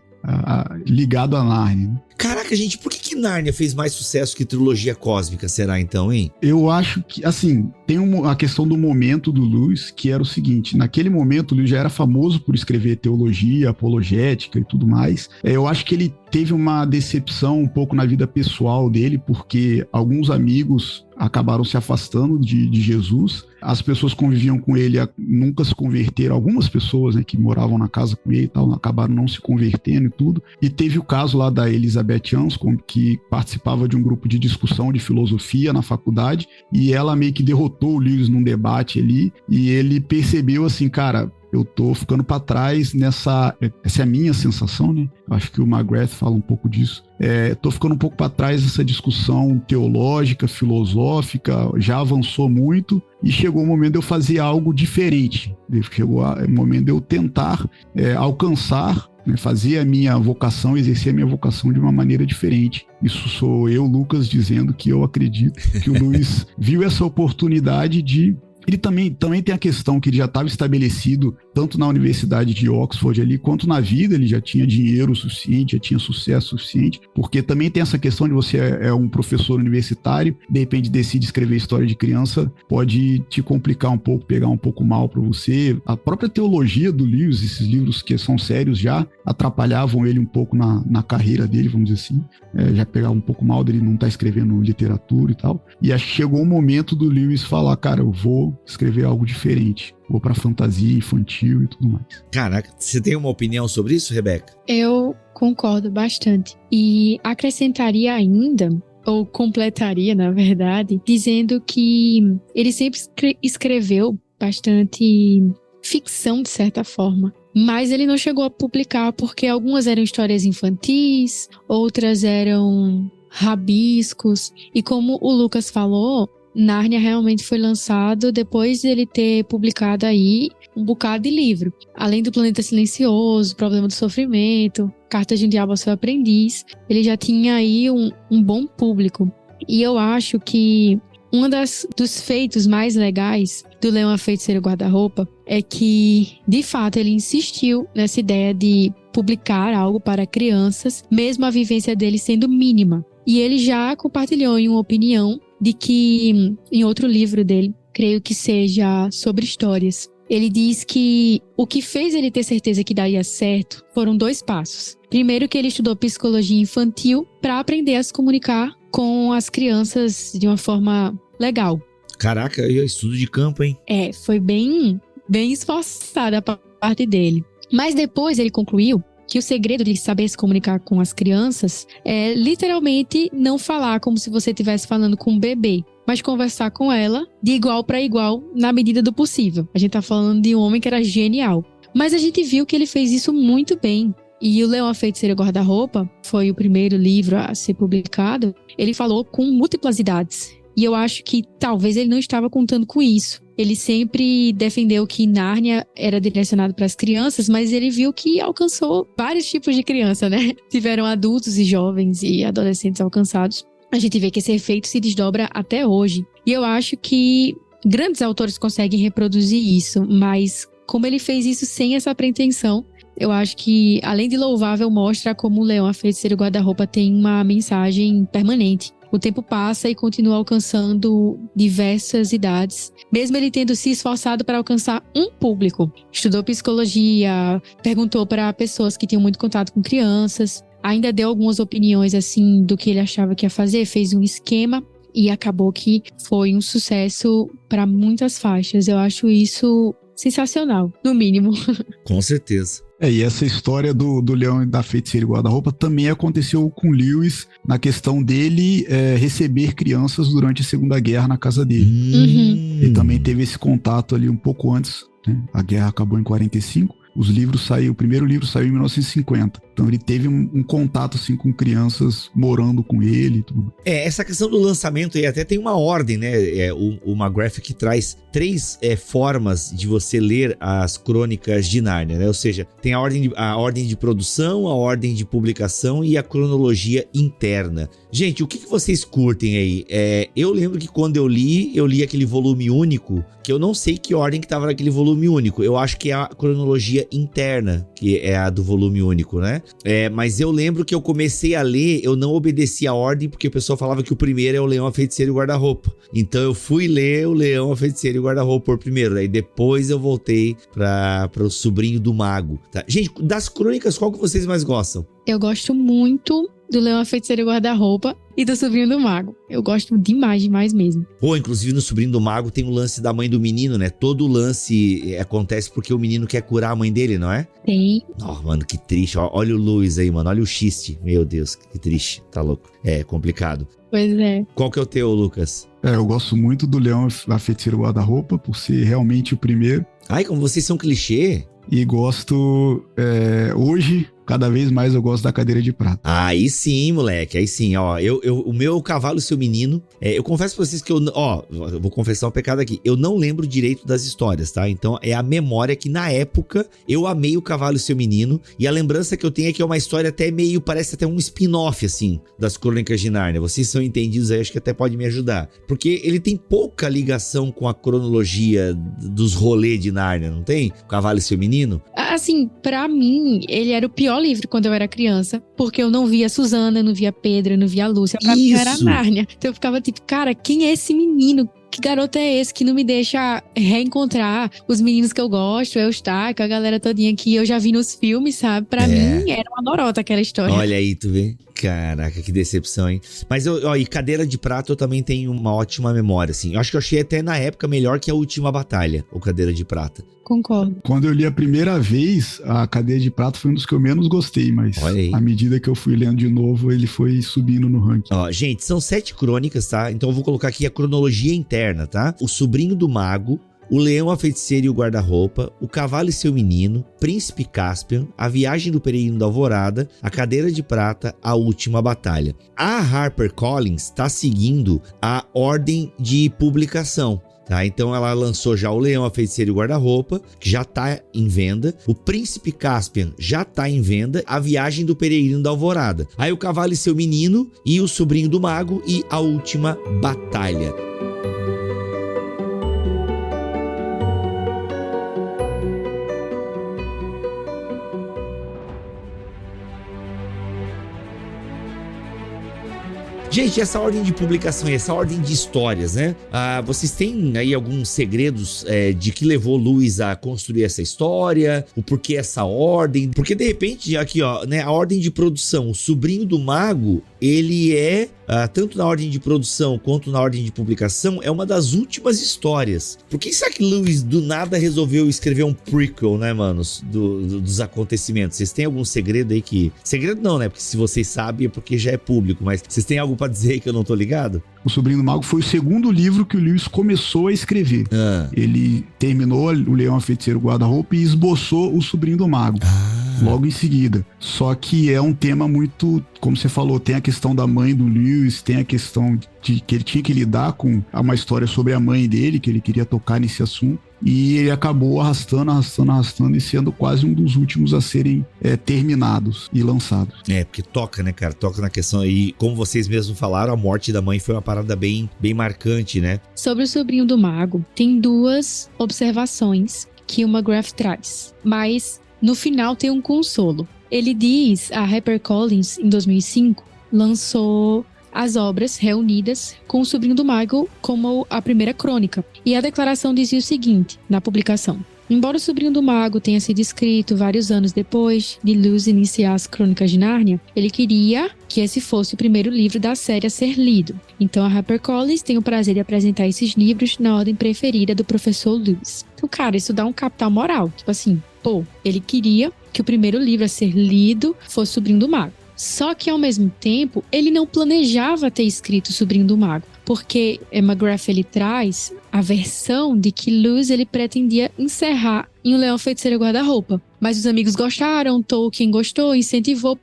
ligado a Narnia. Caraca, explica, gente, por que Nárnia fez mais sucesso que trilogia cósmica, será então, hein? Eu acho que, assim, tem a questão do momento do Lewis, que era o seguinte, naquele momento o Lewis já era famoso por escrever teologia, apologética e tudo mais. Eu acho que ele teve uma decepção um pouco na vida pessoal dele, porque alguns amigos acabaram se afastando de Jesus. As pessoas que conviviam com ele nunca se converteram. Algumas pessoas, né, que moravam na casa com ele e tal, acabaram não se convertendo e tudo. E teve o caso lá da Elizabeth Anscombe, que participava de um grupo de discussão de filosofia na faculdade, e ela meio que derrotou o Lewis num debate ali, e ele percebeu assim, cara, eu tô ficando para trás essa é a minha sensação, né? Acho que o McGrath fala um pouco disso. Tô ficando um pouco para trás dessa discussão teológica, filosófica, já avançou muito e chegou o momento de eu fazer algo diferente. Chegou o momento de eu tentar alcançar, né, fazer a minha vocação, exercer a minha vocação de uma maneira diferente. Isso sou eu, Lucas, dizendo que eu acredito que o Lewis viu essa oportunidade de... Ele também tem a questão que ele já estava estabelecido tanto na Universidade de Oxford ali, quanto na vida. Ele já tinha dinheiro suficiente, já tinha sucesso suficiente, porque também tem essa questão de você é um professor universitário, de repente decide escrever história de criança, pode te complicar um pouco, pegar um pouco mal para você. A própria teologia do Lewis, esses livros que são sérios já atrapalhavam ele um pouco na carreira dele, vamos dizer assim. Já pegava um pouco mal dele não estar escrevendo literatura e tal. E acho que chegou o momento do Lewis falar, cara, eu vou escrever algo diferente. Vou pra fantasia infantil e tudo mais. Caraca, você tem uma opinião sobre isso, Rebeca? Eu concordo bastante. E acrescentaria ainda, ou completaria, na verdade, dizendo que ele sempre escreveu bastante ficção, de certa forma. Mas ele não chegou a publicar porque algumas eram histórias infantis, outras eram rabiscos. E como o Lucas falou, Nárnia realmente foi lançado depois de ele ter publicado aí um bocado de livro. Além do Planeta Silencioso, Problema do Sofrimento, Cartas de um Diabo ao Seu Aprendiz, ele já tinha aí um bom público. E eu acho que dos feitos mais legais do Leão, a Feiticeira e o Guarda-Roupa é que, de fato, ele insistiu nessa ideia de publicar algo para crianças, mesmo a vivência dele sendo mínima. E ele já compartilhou em uma opinião de que, em outro livro dele, creio que seja sobre histórias, ele diz que o que fez ele ter certeza que daria certo foram 2 passos. Primeiro, que ele estudou psicologia infantil para aprender a se comunicar com as crianças de uma forma legal. Caraca, estudo de campo, hein? Foi bem esforçada a parte dele. Mas depois ele concluiu que o segredo de saber se comunicar com as crianças é literalmente não falar como se você estivesse falando com um bebê, mas conversar com ela de igual para igual na medida do possível. A gente tá falando de um homem que era genial. Mas a gente viu que ele fez isso muito bem. E o Leão, a Feiticeira e o Guarda-Roupa foi o primeiro livro a ser publicado. Ele falou com múltiplas idades. E eu acho que talvez ele não estava contando com isso. Ele sempre defendeu que Nárnia era direcionado para as crianças, mas ele viu que alcançou vários tipos de criança, né? Tiveram adultos e jovens e adolescentes alcançados. A gente vê que esse efeito se desdobra até hoje. E eu acho que grandes autores conseguem reproduzir isso, mas como ele fez isso sem essa pretensão, eu acho que, além de louvável, mostra como o Leão, a Feiticeira e o Guarda-Roupa tem uma mensagem permanente. O tempo passa e continua alcançando diversas idades, mesmo ele tendo se esforçado para alcançar um público. Estudou psicologia, perguntou para pessoas que tinham muito contato com crianças, ainda deu algumas opiniões assim do que ele achava que ia fazer, fez um esquema e acabou que foi um sucesso para muitas faixas. Eu acho isso sensacional, no mínimo. Com certeza. E essa história do Leão e da Feiticeira e Guarda-Roupa também aconteceu com Lewis na questão dele receber crianças durante a Segunda Guerra na casa dele. Ele também teve esse contato ali um pouco antes, né? A guerra acabou em 45. O primeiro livro saiu em 1950. Então ele teve um contato assim com crianças morando com ele e tudo. Essa questão do lançamento aí até tem uma ordem, né? O McGrath que traz 3 formas de você ler as crônicas de Nárnia, né? Ou seja, tem a ordem de produção, a ordem de publicação e a cronologia interna. Gente, o que vocês curtem aí? Eu lembro que quando eu li aquele volume único, que eu não sei que ordem que tava naquele volume único. Eu acho que é a cronologia interna, que é a do volume único, né? Mas eu lembro que eu comecei a ler, eu não obedeci a ordem, porque o pessoal falava que o primeiro é o Leão, a Feiticeira e o Guarda-Roupa. Então eu fui ler o Leão, a Feiticeira e o Guarda-Roupa por primeiro. Daí depois eu voltei para o Sobrinho do Mago. Tá? Gente, das crônicas, qual que vocês mais gostam? Eu gosto muito do Leão, a Feiticeira e o Guarda-Roupa e do Sobrinho do Mago. Eu gosto demais mesmo. Pô, inclusive no Sobrinho do Mago tem o lance da mãe do menino, né? Todo o lance acontece porque o menino quer curar a mãe dele, não é? Tem. Mano, que triste. Olha o Lewis aí, mano. Olha o xiste. Meu Deus, que triste. Tá louco. É complicado. Pois é. Qual que é o teu, Lucas? Eu gosto muito do Leão, a Feiticeira e o Guarda-Roupa, por ser realmente o primeiro. Ai, como vocês são clichê. E gosto, hoje, cada vez mais eu gosto da Cadeira de Prata. Aí sim, moleque, aí sim, ó. O meu Cavalo e Seu Menino, eu confesso pra vocês que eu vou confessar um pecado aqui. Eu não lembro direito das histórias, tá? Então é a memória que na época eu amei o Cavalo e Seu Menino. E a lembrança que eu tenho é que é uma história até meio, parece até um spin-off, assim, das Crônicas de Nárnia. Vocês são entendidos aí, acho que até pode me ajudar. Porque ele tem pouca ligação com a cronologia dos rolês de Nárnia, não tem? O Cavalo e Seu Menino. Assim, pra mim, ele era o pior livro quando eu era criança, porque eu não via Susana, não via Pedro, não via Lúcia. Pra mim era Nárnia. Então eu ficava tipo, cara, quem é esse menino? Que garoto é esse que não me deixa reencontrar os meninos que eu gosto, Eustáquio, a galera todinha que eu já vi nos filmes, sabe? Pra mim, era uma lorota aquela história. Olha aí, tu vê? Caraca, que decepção, hein? Mas e Cadeira de Prata eu também tenho uma ótima memória, assim. Eu acho que eu achei até na época melhor que a Última Batalha, o Cadeira de Prata. Concordo. Quando eu li a primeira vez, a Cadeira de Prata foi um dos que eu menos gostei, mas à medida que eu fui lendo de novo, ele foi subindo no ranking. Ó, gente, são 7 crônicas, tá? Então eu vou colocar aqui a cronologia interna, tá? O Sobrinho do Mago, o Leão, a Feiticeira e o Guarda-Roupa, o Cavalo e Seu Menino, Príncipe Caspian, a Viagem do Peregrino da Alvorada, a Cadeira de Prata, a Última Batalha. A HarperCollins está seguindo a ordem de publicação. Tá, então ela lançou já o Leão, a Feiticeira e o Guarda-Roupa, que já tá em venda. O Príncipe Caspian já tá em venda. A Viagem do Peregrino da Alvorada. Aí o Cavalo e Seu Menino e o Sobrinho do Mago e a Última Batalha. Gente, essa ordem de publicação e essa ordem de histórias, né? Vocês têm aí alguns segredos de que levou Lewis a construir essa história? O porquê essa ordem? Porque de repente, aqui ó, né, a ordem de produção, o Sobrinho do Mago, ele é, tanto na ordem de produção quanto na ordem de publicação, é uma das últimas histórias. Por que será que Lewis do nada resolveu escrever um prequel, né, manos, dos acontecimentos? Vocês têm algum segredo aí que... Segredo não, né? Porque se vocês sabem é porque já é público, mas vocês têm algo pra dizer que eu não tô ligado? O Sobrinho do Mago foi o segundo livro que o Lewis começou a escrever. Ele terminou o Leão, a Feiticeira e o Guarda-Roupa e esboçou o Sobrinho do Mago. Logo em seguida. Só que é um tema muito, como você falou, tem a questão da mãe do Lewis, tem a questão de que ele tinha que lidar com uma história sobre a mãe dele, que ele queria tocar nesse assunto. E ele acabou arrastando e sendo quase um dos últimos a serem terminados e lançados. Porque toca, né, cara? Toca na questão aí. Como vocês mesmos falaram, a morte da mãe foi uma parada bem marcante, né? Sobre o Sobrinho do Mago, tem 2 observações que o McGrath traz. Mas no final tem um consolo. Ele diz, a HarperCollins, em 2005, lançou as obras reunidas com o Sobrinho do Mago como a primeira crônica. E a declaração dizia o seguinte, na publicação: embora o Sobrinho do Mago tenha sido escrito vários anos depois de Lewis iniciar as Crônicas de Nárnia, ele queria que esse fosse o primeiro livro da série a ser lido. Então a HarperCollins tem o prazer de apresentar esses livros na ordem preferida do professor Lewis. Então, cara, isso dá um capital moral. Tipo assim, ele queria que o primeiro livro a ser lido fosse o Sobrinho do Mago. Só que, ao mesmo tempo, ele não planejava ter escrito o Sobrinho do Mago, porque McGrath ele traz a versão de que Lewis ele pretendia encerrar em O Leão, a Feiticeira e o Guarda-Roupa. Mas os amigos gostaram, Tolkien gostou, incentivou,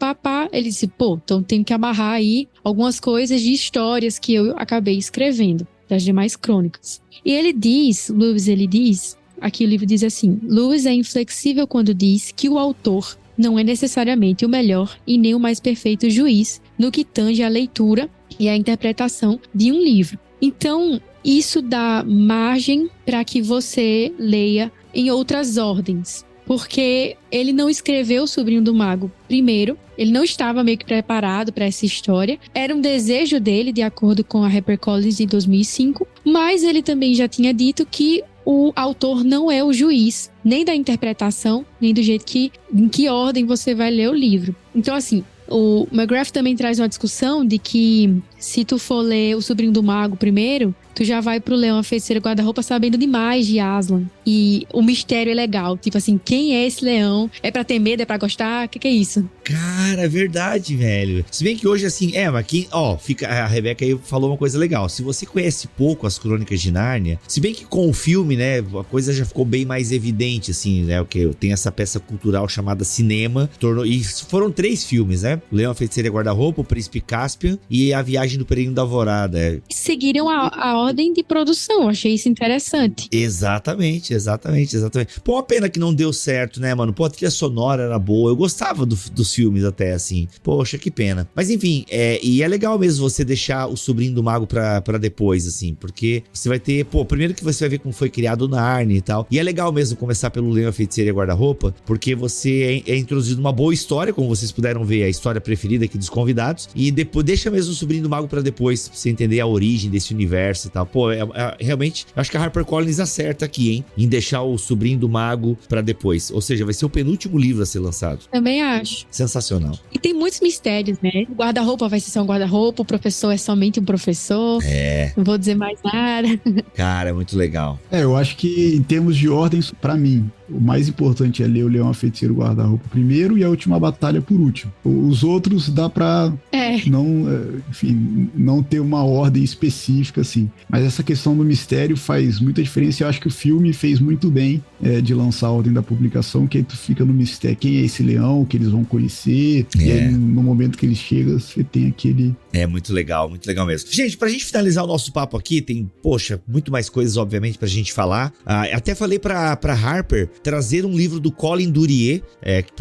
Ele disse, então tenho que amarrar aí algumas coisas de histórias que eu acabei escrevendo, das demais crônicas. E Lewis ele diz, aqui o livro diz assim, Lewis é inflexível quando diz que o autor não é necessariamente o melhor e nem o mais perfeito juiz no que tange a leitura e a interpretação de um livro. Então, isso dá margem para que você leia em outras ordens. porque ele não escreveu O Sobrinho do Mago primeiro. Ele não estava meio que preparado para essa história. Era um desejo dele, de acordo com a HarperCollins em 2005, mas ele também já tinha dito que o autor não é o juiz, nem da interpretação, nem do jeito em que ordem você vai ler o livro. Então, assim, o McGrath também traz uma discussão de que se tu for ler O Sobrinho do Mago primeiro, tu já vai pro Leão, a Feiticeira e o Guarda-Roupa sabendo demais de Aslan. E o mistério é legal. Tipo assim, quem é esse leão? É pra ter medo? É pra gostar? O que é isso? Cara, é verdade, velho. Se bem que hoje, assim, mas aqui, a Rebeca aí falou uma coisa legal. Se você conhece pouco as Crônicas de Nárnia, se bem que com o filme, né, a coisa já ficou bem mais evidente, assim, né, tem essa peça cultural chamada cinema, e foram 3 filmes, né? O Leão, a Feiticeira e o Guarda-Roupa, O Príncipe Caspian e A Viagem do Peregrino da Alvorada. Seguiram a ordem de produção, achei isso interessante. Exatamente. Pô, uma pena que não deu certo, né, mano? Pô, a trilha sonora era boa, eu gostava dos filmes até, assim. Poxa, que pena. Mas enfim, e é legal mesmo você deixar O Sobrinho do Mago pra depois, assim, porque você vai ter, primeiro que você vai ver como foi criado o Narnia e tal, e é legal mesmo começar pelo Leão, a Feiticeira e Guarda-Roupa, porque você é introduzido uma boa história, como vocês puderam ver, a história preferida aqui dos convidados, e depois deixa mesmo O Sobrinho do Mago pra depois, pra você entender a origem desse universo e tal. Pô, realmente, acho que a HarperCollins acerta aqui, hein, em deixar O Sobrinho do Mago pra depois, ou seja, vai ser o penúltimo livro a ser lançado. Também acho. Sensacional. E tem muitos mistérios, né? O guarda-roupa vai ser só um guarda-roupa, o professor é somente um professor. Não vou dizer mais nada. Cara, é muito legal. Eu acho que em termos de ordens, pra mim, o mais importante é ler O Leão, a Feiticeira e o Guarda-Roupa primeiro e A Última Batalha por último. Os outros dá pra não ter uma ordem específica, assim. Mas essa questão do mistério faz muita diferença. Eu acho que o filme fez muito bem de lançar a ordem da publicação, que aí tu fica no mistério. Quem é esse leão? O que eles vão conhecer? E aí, no momento que ele chega, você tem aquele... É muito legal mesmo. Gente, pra gente finalizar o nosso papo aqui, tem, muito mais coisas, obviamente, pra gente falar. Até falei pra Harper trazer um livro do Colin Duryea.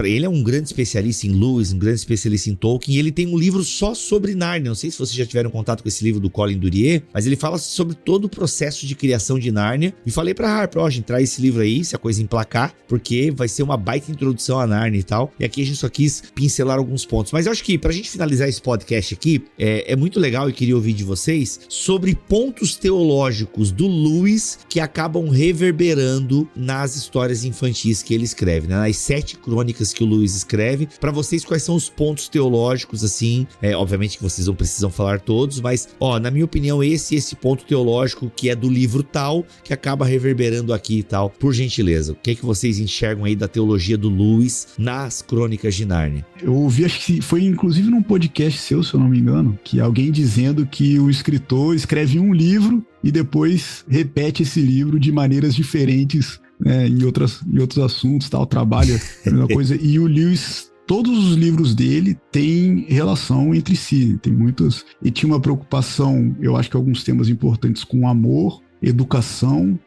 Ele é um grande especialista em Lewis, um grande especialista em Tolkien, e ele tem um livro só sobre Nárnia. Não sei se vocês já tiveram contato com esse livro do Colin Duryea, mas ele fala sobre todo o processo de criação de Nárnia. E falei pra Harper, gente, traz esse livro aí, se a coisa emplacar, porque vai ser uma baita introdução a Nárnia e tal. E aqui a gente só quis pincelar alguns pontos. Mas eu acho que pra gente finalizar esse podcast aqui, é muito legal e queria ouvir de vocês sobre pontos teológicos do Lewis que acabam reverberando nas histórias infantis que ele escreve, né? Nas 7 crônicas que o Lewis escreve. Pra vocês, quais são os pontos teológicos, assim? Obviamente que vocês não precisam falar todos, mas, na minha opinião, esse ponto teológico que é do livro tal, que acaba reverberando aqui e tal. Por gentileza, o que é que vocês enxergam aí da teologia do Lewis nas crônicas de Nárnia? Eu ouvi, acho que foi inclusive num podcast seu, se eu não me engano, que alguém dizendo que o escritor escreve um livro e depois repete esse livro de maneiras diferentes, né, em outros assuntos, tal, trabalha a mesma coisa. E o Lewis, todos os livros dele têm relação entre si, tem muitas, e tinha uma preocupação, eu acho que alguns temas importantes com amor, educação,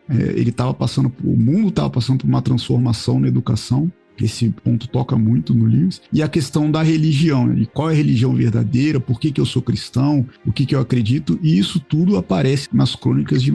o mundo estava passando por uma transformação na educação. Esse ponto toca muito no Lewis. E a questão da religião, né? Qual é a religião verdadeira, por que eu sou cristão, o que eu acredito, e isso tudo aparece nas crônicas de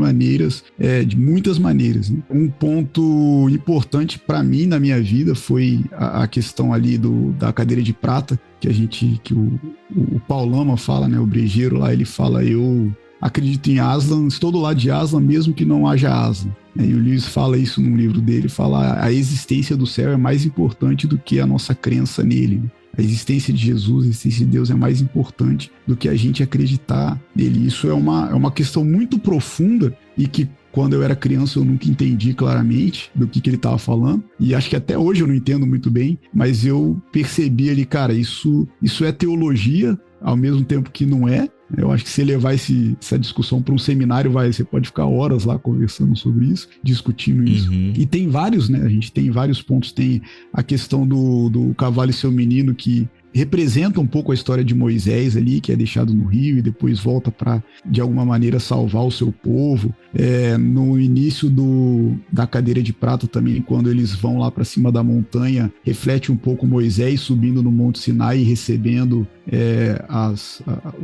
muitas maneiras, né? Um ponto importante para mim na minha vida foi a questão ali da cadeira de prata, que o Paul Lama fala, né? O brejeiro lá, ele fala, eu acredito em Aslan, estou do lado de Aslan mesmo que não haja Aslan. E o Lewis fala isso num livro dele, fala a existência do céu é mais importante do que a nossa crença nele. A existência de Jesus, a existência de Deus é mais importante do que a gente acreditar nele. Isso é uma questão muito profunda e que quando eu era criança eu nunca entendi claramente do que ele estava falando. E acho que até hoje eu não entendo muito bem, mas eu percebi ali, cara, isso é teologia, ao mesmo tempo que não é. Eu acho que se levar essa discussão para um seminário, você pode ficar horas lá conversando sobre isso, discutindo isso. E tem vários, né? A gente tem vários pontos. Tem a questão do cavalo e seu menino, que representa um pouco a história de Moisés ali, que é deixado no rio e depois volta para, de alguma maneira, salvar o seu povo. No início da cadeira de prata também, quando eles vão lá para cima da montanha, reflete um pouco Moisés subindo no Monte Sinai e recebendo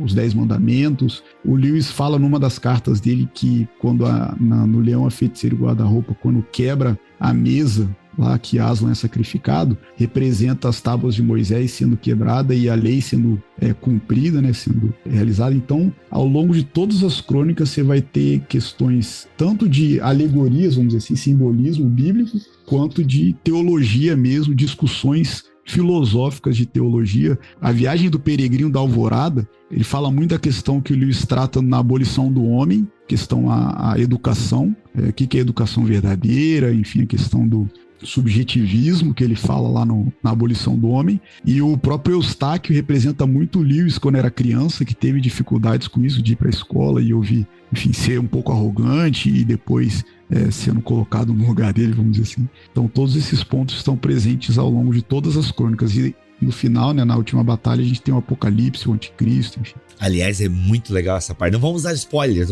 os 10 mandamentos. O Lewis fala numa das cartas dele que quando no Leão, a Feiticeira e o Guarda-Roupa, quando quebra a mesa lá que Aslan é sacrificado, representa as tábuas de Moisés sendo quebrada e a lei sendo cumprida, né, sendo realizada. Então, ao longo de todas as crônicas, você vai ter questões tanto de alegorias, vamos dizer assim, simbolismo bíblico, quanto de teologia mesmo, discussões filosóficas de teologia. A viagem do peregrino da Alvorada, ele fala muito da questão que o Lewis trata na abolição do homem, questão a educação, o que é educação verdadeira, enfim, a questão do subjetivismo que ele fala lá na abolição do homem, e o próprio Eustáquio representa muito o Lewis quando era criança, que teve dificuldades com isso, de ir para a escola e ouvir, enfim, ser um pouco arrogante e depois sendo colocado no lugar dele, vamos dizer assim. Então todos esses pontos estão presentes ao longo de todas as crônicas, e no final, né, na última batalha, a gente tem o Apocalipse, o Anticristo, enfim. Aliás, é muito legal essa parte. Não vamos dar spoilers,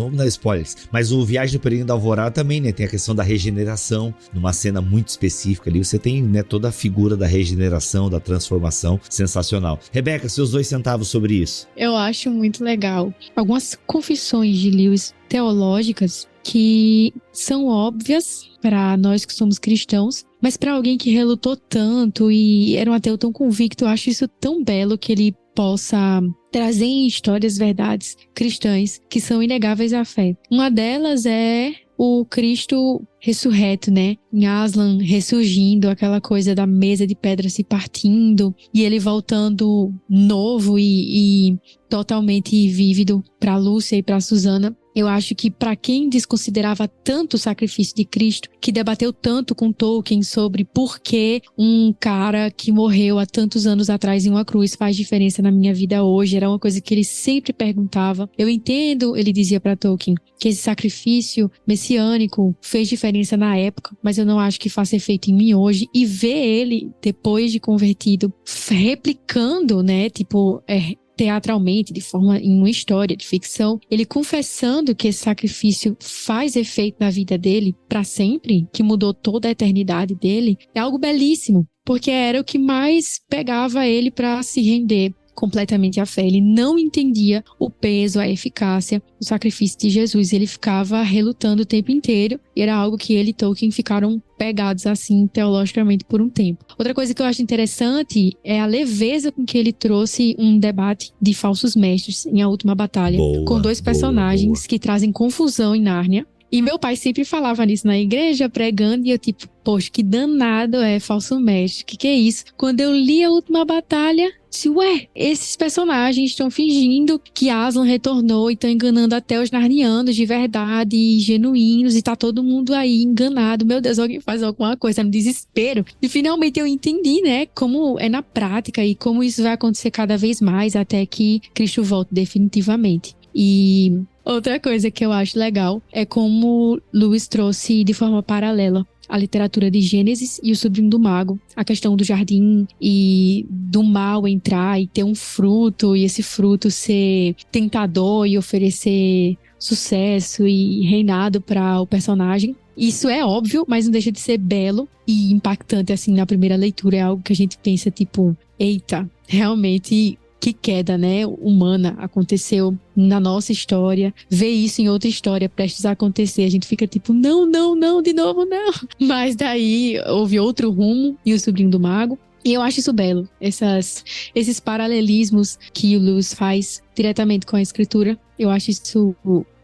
mas o Viagem do Peregrino da Alvorada também, né, tem a questão da regeneração, numa cena muito específica ali. Você tem, né, toda a figura da regeneração, da transformação, sensacional. Rebeca, seus 2 centavos sobre isso. Eu acho muito legal algumas confissões de Lewis teológicas que são óbvias para nós que somos cristãos, mas para alguém que relutou tanto e era um ateu tão convicto, eu acho isso tão belo que ele possa trazer em histórias verdades cristãs que são inegáveis à fé. Uma delas é o Cristo ressurreto, né? Em Aslan ressurgindo, aquela coisa da mesa de pedra se partindo e ele voltando novo e totalmente vívido para Lúcia e para Susana. Eu acho que para quem desconsiderava tanto o sacrifício de Cristo, que debateu tanto com Tolkien sobre por que um cara que morreu há tantos anos atrás em uma cruz faz diferença na minha vida hoje, era uma coisa que ele sempre perguntava. Eu entendo, ele dizia para Tolkien, que esse sacrifício messiânico fez diferença na época, mas eu não acho que faça efeito em mim hoje. E ver ele, depois de convertido, replicando, né, teatralmente, de forma em uma história de ficção, ele confessando que esse sacrifício faz efeito na vida dele para sempre, que mudou toda a eternidade dele, é algo belíssimo, porque era o que mais pegava ele para se render completamente à fé. Ele não entendia o peso, a eficácia do sacrifício de Jesus. Ele ficava relutando o tempo inteiro e era algo que ele e Tolkien ficaram pegados assim teologicamente por um tempo. Outra coisa que eu acho interessante é a leveza com que ele trouxe um debate de falsos mestres em A Última Batalha, com 2 personagens que trazem confusão em Nárnia. E meu pai sempre falava nisso na igreja, pregando, e eu tipo, poxa, que danado é falso mestre, que é isso? Quando eu li A Última Batalha, disse, esses personagens estão fingindo que Aslan retornou e estão enganando até os narnianos de verdade, e genuínos, e tá todo mundo aí enganado. Meu Deus, alguém faz alguma coisa, no desespero. E finalmente eu entendi, né, como é na prática e como isso vai acontecer cada vez mais até que Cristo volte definitivamente. E outra coisa que eu acho legal é como Lewis trouxe de forma paralela a literatura de Gênesis e o Sobrinho do Mago, a questão do jardim e do mal entrar e ter um fruto, e esse fruto ser tentador e oferecer sucesso e reinado para o personagem. Isso é óbvio, mas não deixa de ser belo e impactante assim na primeira leitura. É algo que a gente pensa tipo, eita, realmente que queda, né, humana aconteceu na nossa história. Ver isso em outra história prestes a acontecer, a gente fica tipo, não, de novo não. Mas daí houve outro rumo e o Sobrinho do Mago. E eu acho isso belo, esses paralelismos que o Lewis faz diretamente com a escritura. Eu acho isso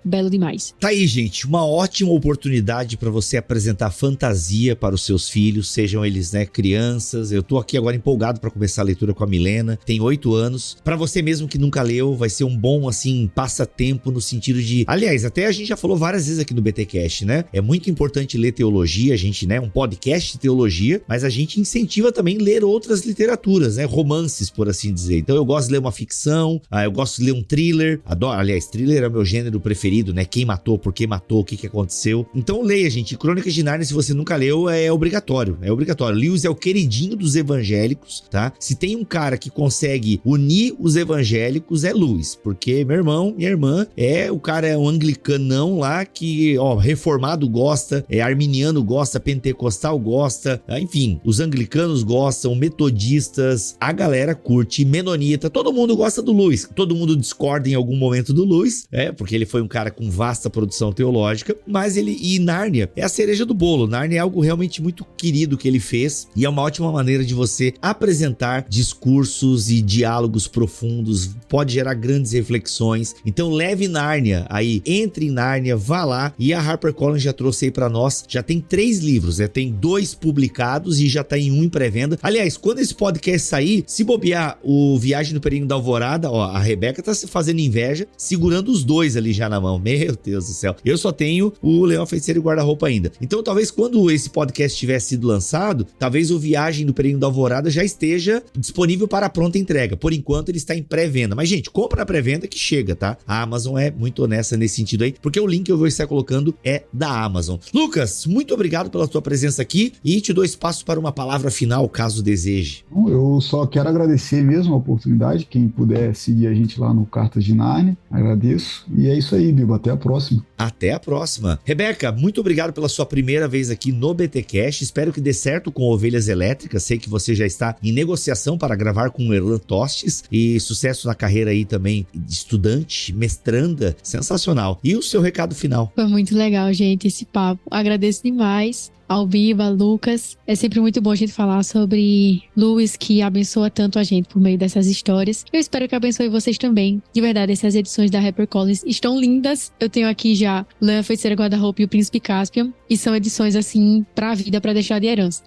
belo demais. Tá aí, gente, uma ótima oportunidade para você apresentar fantasia para os seus filhos, sejam eles, né, crianças. Eu tô aqui agora empolgado para começar a leitura com a Milena, tem 8 anos. Para você mesmo que nunca leu, vai ser um bom, assim, passatempo no sentido de... Aliás, até a gente já falou várias vezes aqui no BTcast, né? É muito importante ler teologia, a gente, né, um podcast de teologia, mas a gente incentiva também ler outras literaturas, né, romances, por assim dizer. Então eu gosto de ler uma ficção, eu gosto de ler um thriller, adoro, aliás, thriller é o meu gênero preferido, né? Quem matou, por que matou, o que aconteceu. Então leia, gente. Crônicas de Nárnia, se você nunca leu, é obrigatório. É obrigatório. Lewis é o queridinho dos evangélicos, tá? Se tem um cara que consegue unir os evangélicos, é Lewis. Porque meu irmão, minha irmã, o cara é um anglicanão lá que, reformado gosta, arminiano gosta, pentecostal gosta, enfim, os anglicanos gostam, metodistas, a galera curte, menonita, todo mundo gosta do Lewis. Todo mundo discorda em algum momento do Lewis, porque ele foi um cara cara com vasta produção teológica, mas e Nárnia é a cereja do bolo. Nárnia é algo realmente muito querido que ele fez e é uma ótima maneira de você apresentar discursos e diálogos profundos, pode gerar grandes reflexões. Então leve Nárnia aí, entre em Nárnia, vá lá, e a HarperCollins já trouxe aí pra nós, já tem 3 livros, tem 2 publicados e já tá em 1 em pré-venda. Aliás, quando esse podcast sair, se bobear o Viagem no Peregrino da Alvorada, ó, a Rebeca tá se fazendo inveja, segurando os 2 ali já na mão. Meu Deus do céu. Eu só tenho o Leão, a Feiticeira e o Guarda-Roupa ainda. Então talvez quando esse podcast tiver sido lançado, talvez o Viagem no Peregrino da Alvorada já esteja disponível para pronta entrega. Por enquanto ele está em pré-venda. Mas gente, compra na pré-venda que chega, tá? A Amazon é muito honesta nesse sentido aí, porque o link que eu vou estar colocando é da Amazon. Lucas, muito obrigado pela tua presença aqui e te dou espaço para uma palavra final, caso deseje. Eu só quero agradecer mesmo a oportunidade, quem puder seguir a gente lá no Cartas de Nárnia, agradeço. E é isso aí, Bibo, até a próxima. Até a próxima. Rebeca, muito obrigado pela sua primeira vez aqui no BTcast, espero que dê certo com Ovelhas Elétricas, sei que você já está em negociação para gravar com o Erlan Tostes e sucesso na carreira aí também de estudante, mestranda, sensacional. E o seu recado final? Foi muito legal, gente, esse papo. Agradeço demais ao Biba, Lucas. É sempre muito bom a gente falar sobre Lewis, que abençoa tanto a gente por meio dessas histórias. Eu espero que abençoe vocês também. De verdade, essas edições da HarperCollins estão lindas. Eu tenho aqui já Leão, a Feiticeira, Guarda-Roupa e o Príncipe Caspian. E são edições, assim, pra vida, pra deixar de herança.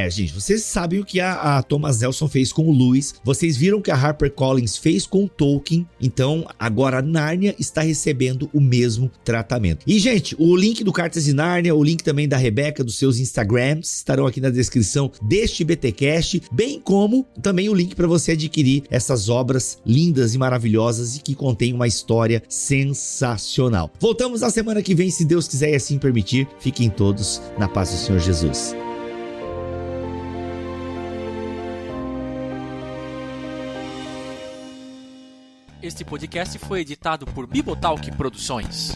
Gente, vocês sabem o que a Thomas Nelson fez com o Lewis. Vocês viram o que a HarperCollins fez com o Tolkien. Então, agora a Nárnia está recebendo o mesmo tratamento. E, gente, o link do Cartas de Nárnia, o link também da Rebeca, do seu Instagrams estarão aqui na descrição deste BTcast, bem como também o link para você adquirir essas obras lindas e maravilhosas e que contêm uma história sensacional. Voltamos na semana que vem, se Deus quiser e assim permitir. Fiquem todos na paz do Senhor Jesus. Este podcast foi editado por Bibotalk Produções.